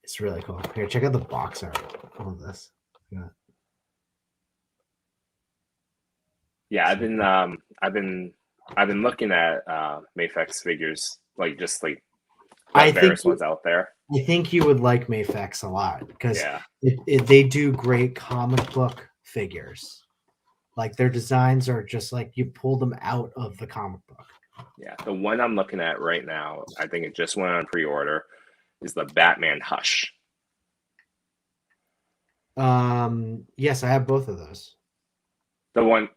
[SPEAKER 1] It's really cool. Here, check out the box art of this. Yeah.
[SPEAKER 2] Yeah, I've been looking at Mafex figures,
[SPEAKER 1] I think
[SPEAKER 2] various ones out there.
[SPEAKER 1] I think you would like Mafex a lot because
[SPEAKER 2] Yeah,
[SPEAKER 1] they do great comic book figures. Like their designs are just like you pull them out of the comic book.
[SPEAKER 2] yeah. The one I'm looking at right now, I think it just went on pre-order, is the Batman Hush.
[SPEAKER 1] Yes, I have both of those.
[SPEAKER 2] The one,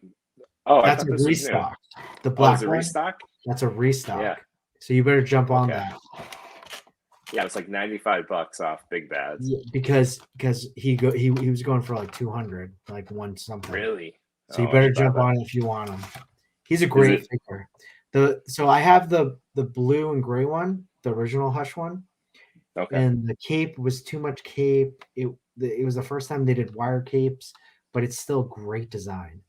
[SPEAKER 2] oh, I
[SPEAKER 1] That's
[SPEAKER 2] thought
[SPEAKER 1] a
[SPEAKER 2] this was new.
[SPEAKER 1] restock. The
[SPEAKER 2] Oh,
[SPEAKER 1] black
[SPEAKER 2] is it
[SPEAKER 1] one,
[SPEAKER 2] restock?
[SPEAKER 1] that's a restock.
[SPEAKER 2] Yeah.
[SPEAKER 1] So you better jump on
[SPEAKER 2] Okay.
[SPEAKER 1] that.
[SPEAKER 2] Yeah, it's like $95 off Big Bads.
[SPEAKER 1] Yeah, because he was going for like 200, like one something.
[SPEAKER 2] Really?
[SPEAKER 1] So you
[SPEAKER 2] Oh, I
[SPEAKER 1] better
[SPEAKER 2] should buy
[SPEAKER 1] jump
[SPEAKER 2] that.
[SPEAKER 1] on it if you want him. He's a great
[SPEAKER 2] it-
[SPEAKER 1] figure. So I have the blue and gray one, the original Hush one,
[SPEAKER 2] Okay.
[SPEAKER 1] and the cape was too much cape. it was the first time they did wire capes, but it's still great design.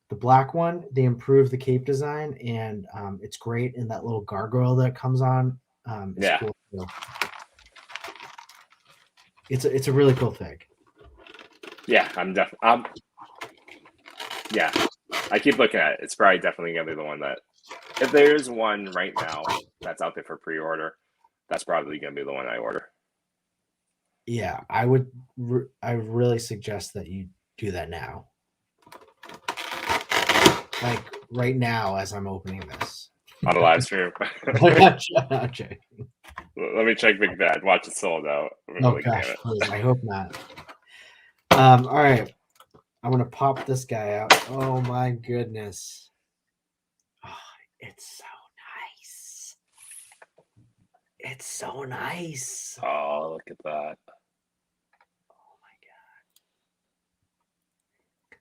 [SPEAKER 1] The black one, they improved the cape design, and it's great. And that little gargoyle that comes on is
[SPEAKER 2] Yeah.
[SPEAKER 1] cool too. It's a really cool fig.
[SPEAKER 2] Yeah, I'm definitely. Yeah, I keep looking at it. It's probably definitely gonna be the one that, if there's one right now that's out there for pre-order, that's probably gonna be the one I order.
[SPEAKER 1] Yeah, I would really suggest that you do that now. Like right now, as I'm opening this.
[SPEAKER 2] On the live stream.
[SPEAKER 1] Not joking.
[SPEAKER 2] Let me check Big Bad. Watch it sold out. I'm
[SPEAKER 1] Oh
[SPEAKER 2] looking at
[SPEAKER 1] gosh,
[SPEAKER 2] it.
[SPEAKER 1] please, I hope not. All right, I'm gonna pop this guy out. Oh my goodness, oh, it's so nice. It's so nice.
[SPEAKER 2] Oh, look at that.
[SPEAKER 1] Oh my god.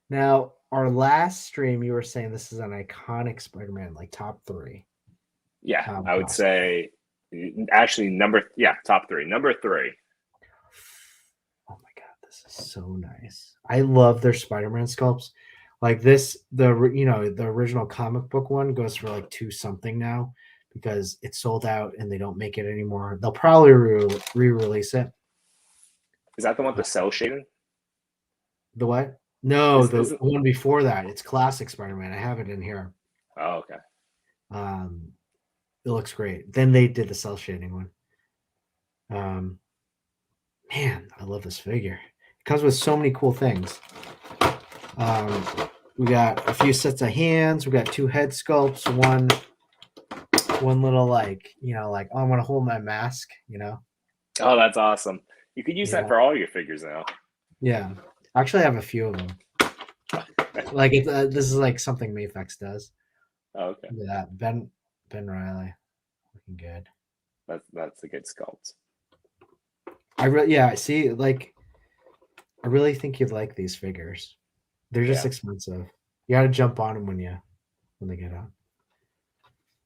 [SPEAKER 1] Now, our last stream, you were saying this is an iconic Spider-Man, like top 3.
[SPEAKER 2] Yeah, I would say actually top 3. Number 3.
[SPEAKER 1] Oh my god, this is so nice. I love their Spider-Man sculpts. Like this, the original comic book one goes for like 2 something now because it's sold out and they don't make it anymore. They'll probably re-release it.
[SPEAKER 2] Is that the one with the cell shading?
[SPEAKER 1] The what? No,
[SPEAKER 2] Is
[SPEAKER 1] the one before that. It's classic Spider-Man. I have it in here.
[SPEAKER 2] Oh, okay.
[SPEAKER 1] It looks great. Then they did the cell shading one. Man, I love this figure. It comes with so many cool things. We got a few sets of hands. We got 2 head sculpts. One little like oh, I want to hold my mask.
[SPEAKER 2] Oh, that's awesome. You could use that for all your figures now.
[SPEAKER 1] Yeah, actually, I have a few of them. Like this is like something Mafex does.
[SPEAKER 2] Oh, okay.
[SPEAKER 1] Look at that, Ben Riley, looking good.
[SPEAKER 2] That's a good sculpt.
[SPEAKER 1] I see. Like, I really think you'd like these figures. They're just
[SPEAKER 2] Yeah.
[SPEAKER 1] expensive. You got to jump on them when they get out.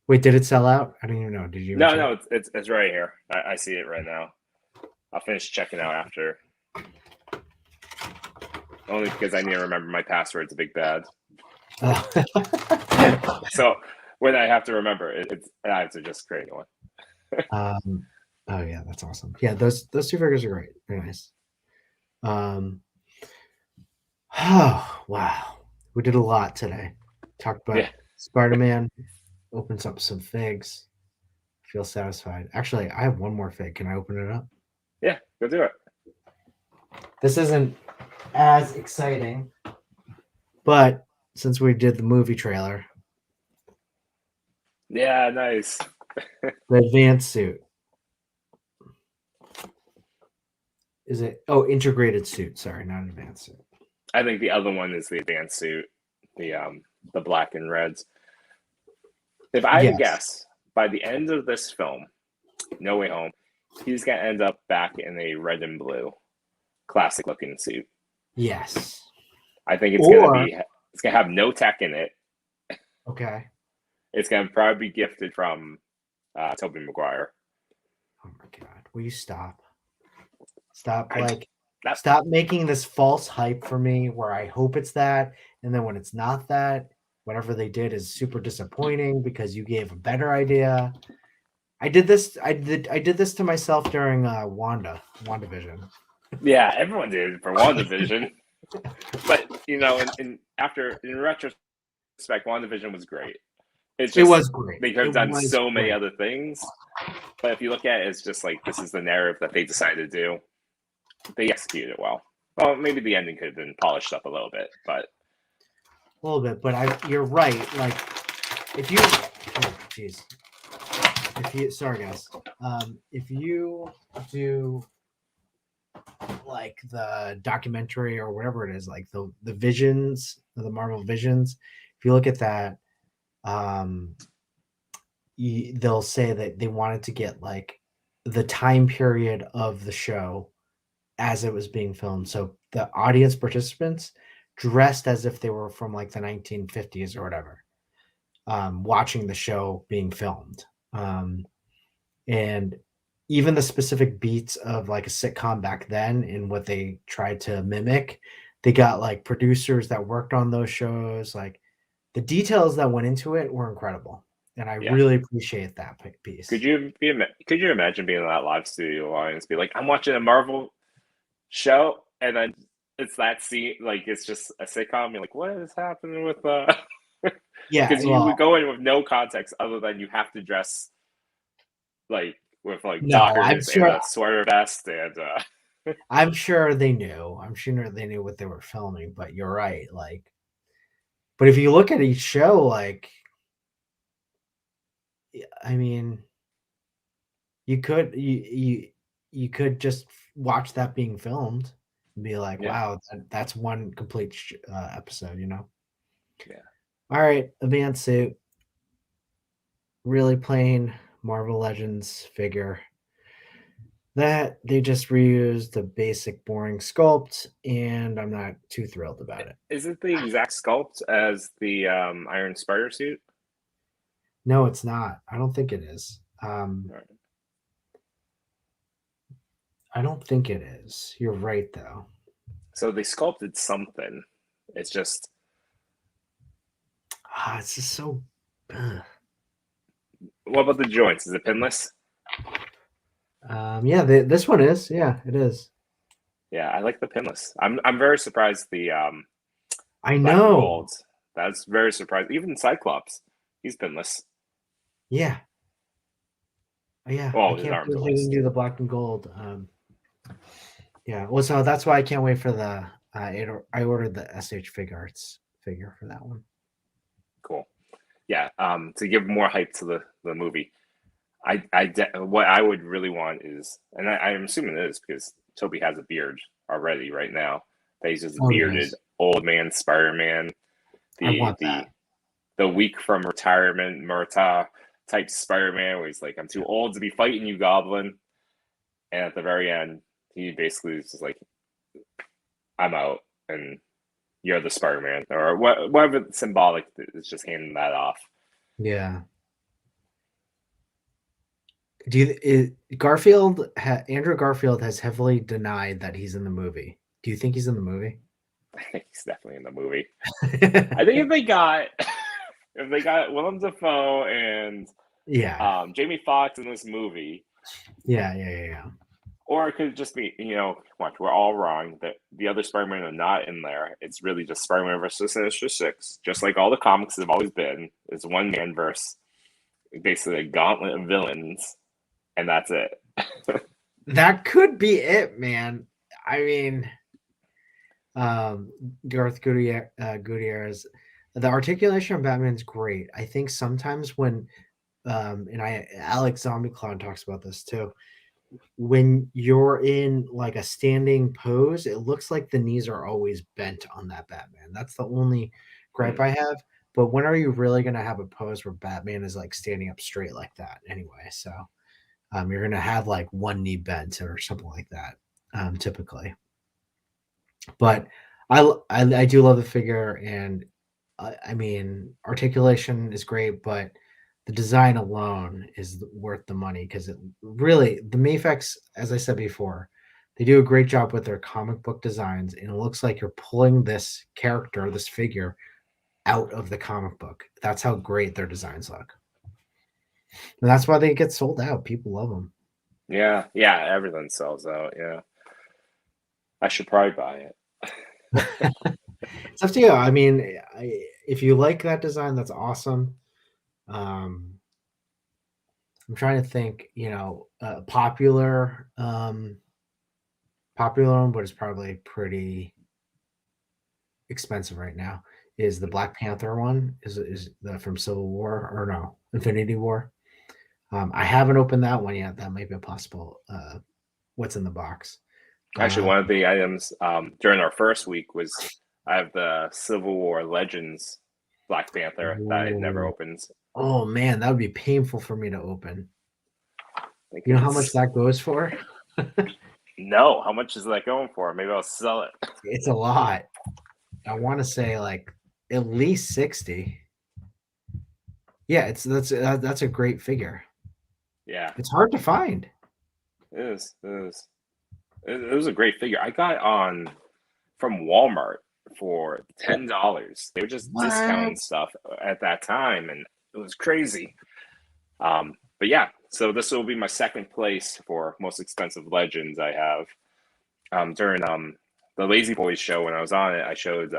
[SPEAKER 1] Wait, did it sell out? I don't even know. Did you?
[SPEAKER 2] No, it's right here. I see it right now. I'll finish checking out after. Only because I need to remember my password to Big Bad. So when I have to remember it, I have to just create one.
[SPEAKER 1] Oh yeah, that's awesome. Yeah, those 2 figures are great. They're nice. Oh wow, we did a lot today. Talked about Spider-Man. Opens up some figs. Feel satisfied. Actually, I have one more fig. Can I open it up?
[SPEAKER 2] Yeah, go do it.
[SPEAKER 1] This isn't as exciting, but since we did the movie trailer,
[SPEAKER 2] Yeah, nice.
[SPEAKER 1] the advanced suit. Is it? Oh, integrated suit. Sorry, not an advanced suit.
[SPEAKER 2] I think the other one is the advanced suit, the black and reds. If I had to guess, by the end of this film, No Way Home, he's gonna end up back in a red and blue, classic looking suit.
[SPEAKER 1] Yes.
[SPEAKER 2] I think it's gonna have no tech in it.
[SPEAKER 1] Okay.
[SPEAKER 2] It's gonna probably be gifted from Tobey Maguire.
[SPEAKER 1] Oh my god! Will you stop? Stop!
[SPEAKER 2] Stop.
[SPEAKER 1] Stop making this false hype for me, where I hope it's that, and then when it's not that, whatever they did is super disappointing because you gave a better idea. I did this to myself during WandaVision.
[SPEAKER 2] Yeah, everyone did for WandaVision. But in retrospect, WandaVision was great. It
[SPEAKER 1] was great.
[SPEAKER 2] They could have done so many other things. But if you look at it, it's just like this is the narrative that they decided to do. They executed it well. Well, maybe the ending could have been polished up a little bit, but
[SPEAKER 1] a little bit. But you're right. Like if you, sorry guys, if you do like the documentary or whatever it is, like the Visions, the Marvel Visions, if you look at that, they'll say that they wanted to get like the time period of the show as it was being filmed. So the audience participants dressed as if they were from like the 1950s or whatever, watching the show being filmed. And even the specific beats of like a sitcom back then and what they tried to mimic, they got like producers that worked on those shows. Like the details that went into it were incredible, and I
[SPEAKER 2] Yeah.
[SPEAKER 1] really appreciate that piece.
[SPEAKER 2] Could you imagine being in that live studio audience, be like, I'm watching a Marvel show, and then it's that scene, like it's just a sitcom. You're like, what is happening with
[SPEAKER 1] Yeah,
[SPEAKER 2] because you
[SPEAKER 1] well,
[SPEAKER 2] would go in with no context other than you have to dress like with like
[SPEAKER 1] no, I'm
[SPEAKER 2] Dockers and
[SPEAKER 1] sure.
[SPEAKER 2] a sweater vest and
[SPEAKER 1] I'm sure they knew. I'm sure they knew what they were filming. But you're right. Like, but if you look at each show, like, I mean, you could just watch that being filmed and be like,
[SPEAKER 2] yeah.
[SPEAKER 1] wow, that's one complete episode, you know?
[SPEAKER 2] Yeah.
[SPEAKER 1] All right, Advanced Suit. Really plain Marvel Legends figure. That they just reused the basic boring sculpt, and I'm not too thrilled about it.
[SPEAKER 2] Is it the exact sculpt as the Iron Spider suit?
[SPEAKER 1] No, it's not. I don't think it is.
[SPEAKER 2] Right.
[SPEAKER 1] I don't think it is. You're right, though.
[SPEAKER 2] So they sculpted something. It's just
[SPEAKER 1] It's just so. Ugh.
[SPEAKER 2] what about the joints? Is it pinless?
[SPEAKER 1] Yeah, this one is. Yeah, it is.
[SPEAKER 2] Yeah, I like the pinless. I'm very surprised the
[SPEAKER 1] I
[SPEAKER 2] black and
[SPEAKER 1] know.
[SPEAKER 2] gold. That's very surprising. Even Cyclops, he's pinless.
[SPEAKER 1] Yeah. Yeah.
[SPEAKER 2] Well,
[SPEAKER 1] I
[SPEAKER 2] his
[SPEAKER 1] can't
[SPEAKER 2] arms
[SPEAKER 1] believe
[SPEAKER 2] are
[SPEAKER 1] they didn't
[SPEAKER 2] lost.
[SPEAKER 1] do the black and gold. Yeah. Well, so that's why I can't wait for the. I ordered the SH Fig Arts figure for that one.
[SPEAKER 2] Cool. Yeah. To give more hype to the movie, what I would really want is, and I'm assuming it is because Toby has a beard already right now. That he's just a
[SPEAKER 1] Oh, he
[SPEAKER 2] bearded
[SPEAKER 1] is.
[SPEAKER 2] old man Spider-Man.
[SPEAKER 1] I want that.
[SPEAKER 2] The week from retirement Murtaugh type Spider-Man where he's like, I'm too old to be fighting you, Goblin. And at the very end, he basically is just like, I'm out and you're the Spider-Man. Or whatever symbolic is just handing that off.
[SPEAKER 1] Yeah. Garfield? Andrew Garfield has heavily denied that he's in the movie. Do you think he's in the movie?
[SPEAKER 2] I think he's definitely in the movie. I think if they got Willem Dafoe and
[SPEAKER 1] Yeah.
[SPEAKER 2] Jamie Foxx in this movie,
[SPEAKER 1] Yeah.
[SPEAKER 2] or it could just be, watch, we're all wrong. That the other Spider-Man are not in there. It's really just Spider-Man versus Sinister Six, just like all the comics have always been. It's one man versus basically a gauntlet of villains, and that's it.
[SPEAKER 1] That could be it, man. I mean, Garth Gutierrez, the articulation of Batman's great. I think sometimes when, Alex Zombie Clown talks about this too. When you're in like a standing pose, it looks like the knees are always bent on that Batman. That's the only gripe I have. But when are you really going to have a pose where Batman is like standing up straight like that anyway? So you're going to have like one knee bent or something like that typically. But I do love the figure, and I mean, articulation is great, but the design alone is worth the money because it really, the Mafex, as I said before, they do a great job with their comic book designs, and it looks like you're pulling this character, this figure, out of the comic book. That's how great their designs look, and that's why they get sold out. People love them.
[SPEAKER 2] Yeah, everything sells out. Yeah, I should probably buy it.
[SPEAKER 1] It's up to you. I mean, if you like that design, that's awesome. I'm trying to think, popular one, but it's probably pretty expensive right now. Is the Black Panther one? Is the from Civil War or no Infinity War? I haven't opened that one yet. That might be a possible. What's in the box?
[SPEAKER 2] Actually, one of the items during our first week was I have the Civil War Legends Black Panther that it never
[SPEAKER 1] Ooh.
[SPEAKER 2] opens.
[SPEAKER 1] Oh man, that would be painful for me to open. You know how much that goes for?
[SPEAKER 2] No, how much is that going for? Maybe I'll sell it.
[SPEAKER 1] It's a lot. I want to say like at least 60. Yeah, that's a great figure.
[SPEAKER 2] Yeah,
[SPEAKER 1] It's hard to find.
[SPEAKER 2] It is. It is. It was a great figure. I got on from Walmart for $10. They were just discounting
[SPEAKER 1] What?
[SPEAKER 2] stuff at that time, and it was crazy. But yeah, so this will be my second place for most expensive legends I have. During the Lazy Boys show when I was on it, I showed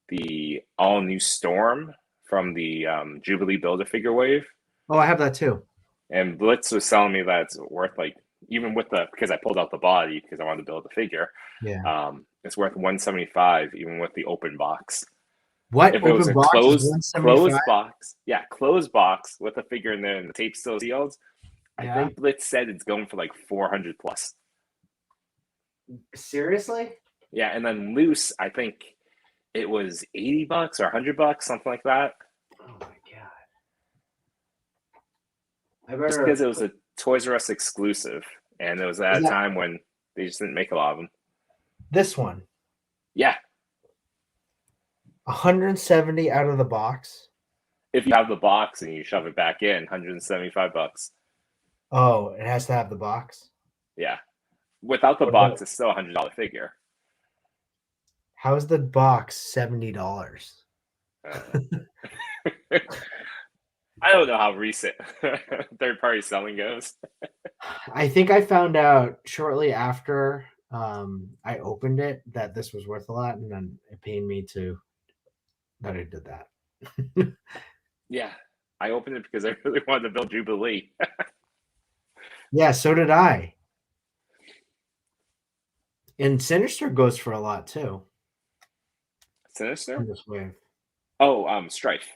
[SPEAKER 2] the all new Storm from the Jubilee Build-A-Figure wave,
[SPEAKER 1] Oh, I have that too.
[SPEAKER 2] and Blitz was telling me that it's worth like even with the because I pulled out the body because I wanted to build the figure.
[SPEAKER 1] Yeah.
[SPEAKER 2] It's worth 175 even with the open box.
[SPEAKER 1] What?
[SPEAKER 2] If it was
[SPEAKER 1] Open
[SPEAKER 2] a
[SPEAKER 1] box is
[SPEAKER 2] closed
[SPEAKER 1] 175?
[SPEAKER 2] box, yeah, closed box with a figure in there and the tape still sealed, I
[SPEAKER 1] Yeah.
[SPEAKER 2] think Blitz said it's going for like 400 plus.
[SPEAKER 1] Seriously?
[SPEAKER 2] Yeah, and then loose, I think it was $80 or $100, something like that.
[SPEAKER 1] Oh my god. I
[SPEAKER 2] Just
[SPEAKER 1] better
[SPEAKER 2] because it was a Toys R Us exclusive, and it was at
[SPEAKER 1] Is
[SPEAKER 2] a
[SPEAKER 1] that-
[SPEAKER 2] time when they just didn't make a lot of them.
[SPEAKER 1] this one.
[SPEAKER 2] Yeah,
[SPEAKER 1] 170 out of the box.
[SPEAKER 2] if you have the box and you shove it back in, $175.
[SPEAKER 1] Oh, it has to have the box.
[SPEAKER 2] Yeah, without the
[SPEAKER 1] What
[SPEAKER 2] box,
[SPEAKER 1] about-
[SPEAKER 2] it's still a $100 figure.
[SPEAKER 1] How is the box $70?
[SPEAKER 2] I don't know how recent third-party selling goes.
[SPEAKER 1] I think I found out shortly after I opened it that this was worth a lot, and then it pained me to that I did that.
[SPEAKER 2] Yeah, I opened it because I really wanted to build Jubilee.
[SPEAKER 1] Yeah, so did I. And Sinister goes for a lot too.
[SPEAKER 2] Sinister?
[SPEAKER 1] In this wave.
[SPEAKER 2] Oh, Strife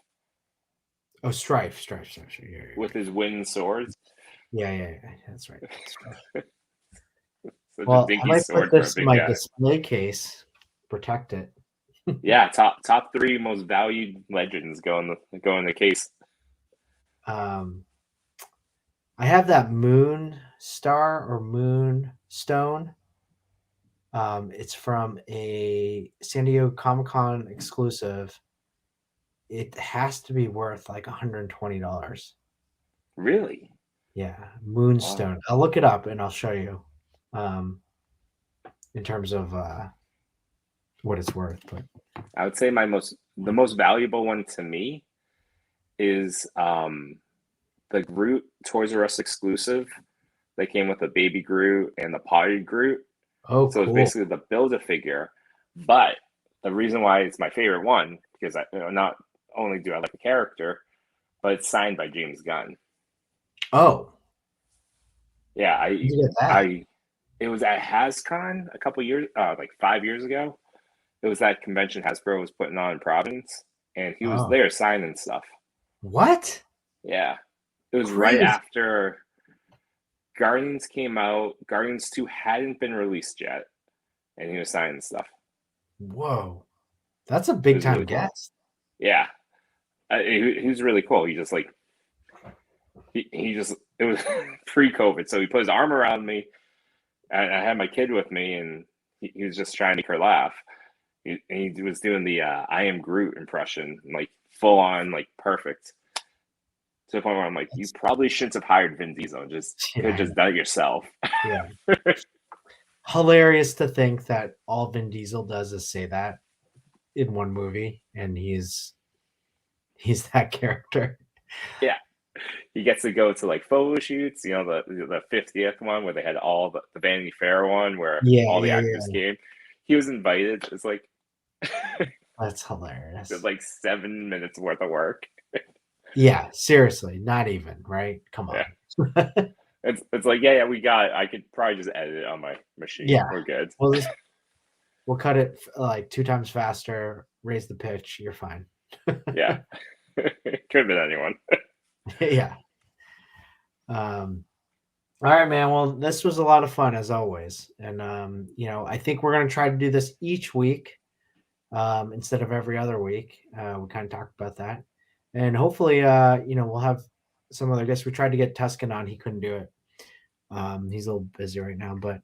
[SPEAKER 1] Oh, Strife. Yeah,
[SPEAKER 2] with his wind swords.
[SPEAKER 1] yeah, that's right. Strife.
[SPEAKER 2] Such
[SPEAKER 1] Well,
[SPEAKER 2] a dinky
[SPEAKER 1] I might
[SPEAKER 2] sword
[SPEAKER 1] put
[SPEAKER 2] for a
[SPEAKER 1] this in
[SPEAKER 2] big
[SPEAKER 1] my
[SPEAKER 2] guy.
[SPEAKER 1] display case, protect it.
[SPEAKER 2] Yeah, top three most valued legends go in the case.
[SPEAKER 1] I have that Moon Star or Moon Stone. It's from a San Diego Comic-Con exclusive. It has to be worth like $120.
[SPEAKER 2] Really?
[SPEAKER 1] Yeah, Moonstone. I'll look it up and I'll show you. In terms of what it's worth, but
[SPEAKER 2] I would say the most valuable one to me is the Groot Toys R Us exclusive. They came with a baby Groot and the potted Groot.
[SPEAKER 1] oh,
[SPEAKER 2] So
[SPEAKER 1] cool.
[SPEAKER 2] it's basically the Build-A-Figure. But the reason why it's my favorite one, because not only do I like the character, but it's signed by James Gunn.
[SPEAKER 1] Oh,
[SPEAKER 2] Yeah,
[SPEAKER 1] you get that.
[SPEAKER 2] it was at HasCon a couple years, like 5 years ago. It was that convention Hasbro was putting on in Providence, and he was
[SPEAKER 1] Oh.
[SPEAKER 2] there signing stuff.
[SPEAKER 1] What?
[SPEAKER 2] Yeah, it was right
[SPEAKER 1] Crazy.
[SPEAKER 2] after Guardians came out. Guardians 2 hadn't been released yet, and he was signing stuff.
[SPEAKER 1] Whoa, that's a big
[SPEAKER 2] was
[SPEAKER 1] time
[SPEAKER 2] really cool.
[SPEAKER 1] guest.
[SPEAKER 2] Yeah, he was really cool. He just like he just it was pre-COVID, so he put his arm around me, and I had my kid with me, and he was just trying to make her laugh. He was doing the I am Groot impression, like full on, like perfect. To the point where I'm like, you probably shouldn't have hired Vin Diesel. Just
[SPEAKER 1] Yeah,
[SPEAKER 2] could have just done it yourself.
[SPEAKER 1] Yeah. Hilarious to think that all Vin Diesel does is say that in one movie, and he's that character.
[SPEAKER 2] Yeah, he gets to go to like photo shoots. You know, the 50th one where they had all the Vanity Fair one where all the actors came. He was invited. It's like
[SPEAKER 1] That's hilarious.
[SPEAKER 2] it's like 7 minutes worth of work.
[SPEAKER 1] Yeah, seriously, not even, right? Come on.
[SPEAKER 2] Yeah. It's like, yeah, we got it. I could probably just edit it on my machine.
[SPEAKER 1] Yeah.
[SPEAKER 2] We're good.
[SPEAKER 1] We'll cut it like 2 times faster, raise the pitch, you're fine.
[SPEAKER 2] Yeah. Could have been anyone.
[SPEAKER 1] Yeah. All right, man. Well, this was a lot of fun as always. And I think we're gonna try to do this each week instead of every other week. We kind of talked about that. And hopefully we'll have some other guests. We tried to get Tuscan on, he couldn't do it. He's a little busy right now, but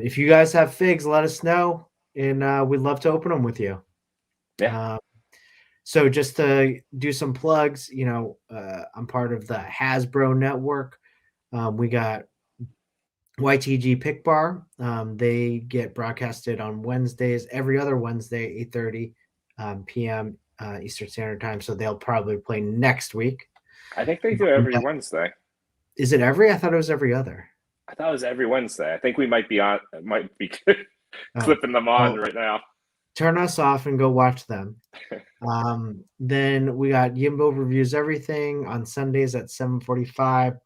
[SPEAKER 1] if you guys have figs, let us know, and we'd love to open them with you.
[SPEAKER 2] Yeah.
[SPEAKER 1] So just to do some plugs, I'm part of the Hasbro network. We got YTG Pick Bar. They get broadcasted on Wednesdays, every other Wednesday, 8:30 p.m. Eastern Standard Time. So they'll probably play next week.
[SPEAKER 2] I think they do every Wednesday.
[SPEAKER 1] Is it every? I thought it was every other.
[SPEAKER 2] I thought it was every Wednesday. I think we might be clipping them on right now.
[SPEAKER 1] Turn us off and go watch them. Then we got Yimbo Reviews Everything on Sundays at 7:45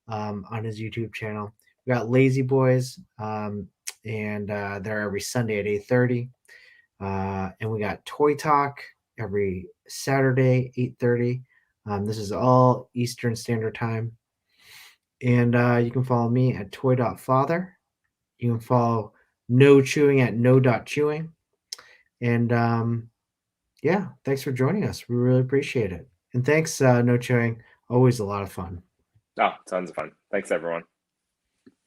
[SPEAKER 1] on his YouTube channel. We got Lazy Boys, and they're every Sunday at 8:30. And we got Toy Talk every Saturday, 8:30. This is all Eastern Standard Time. And you can follow me at toy.father. You can follow No Chewing at no.chewing. And yeah, thanks for joining us. We really appreciate it. And thanks, No Chewing. Always a lot of fun.
[SPEAKER 2] Oh, tons of fun. Thanks, everyone.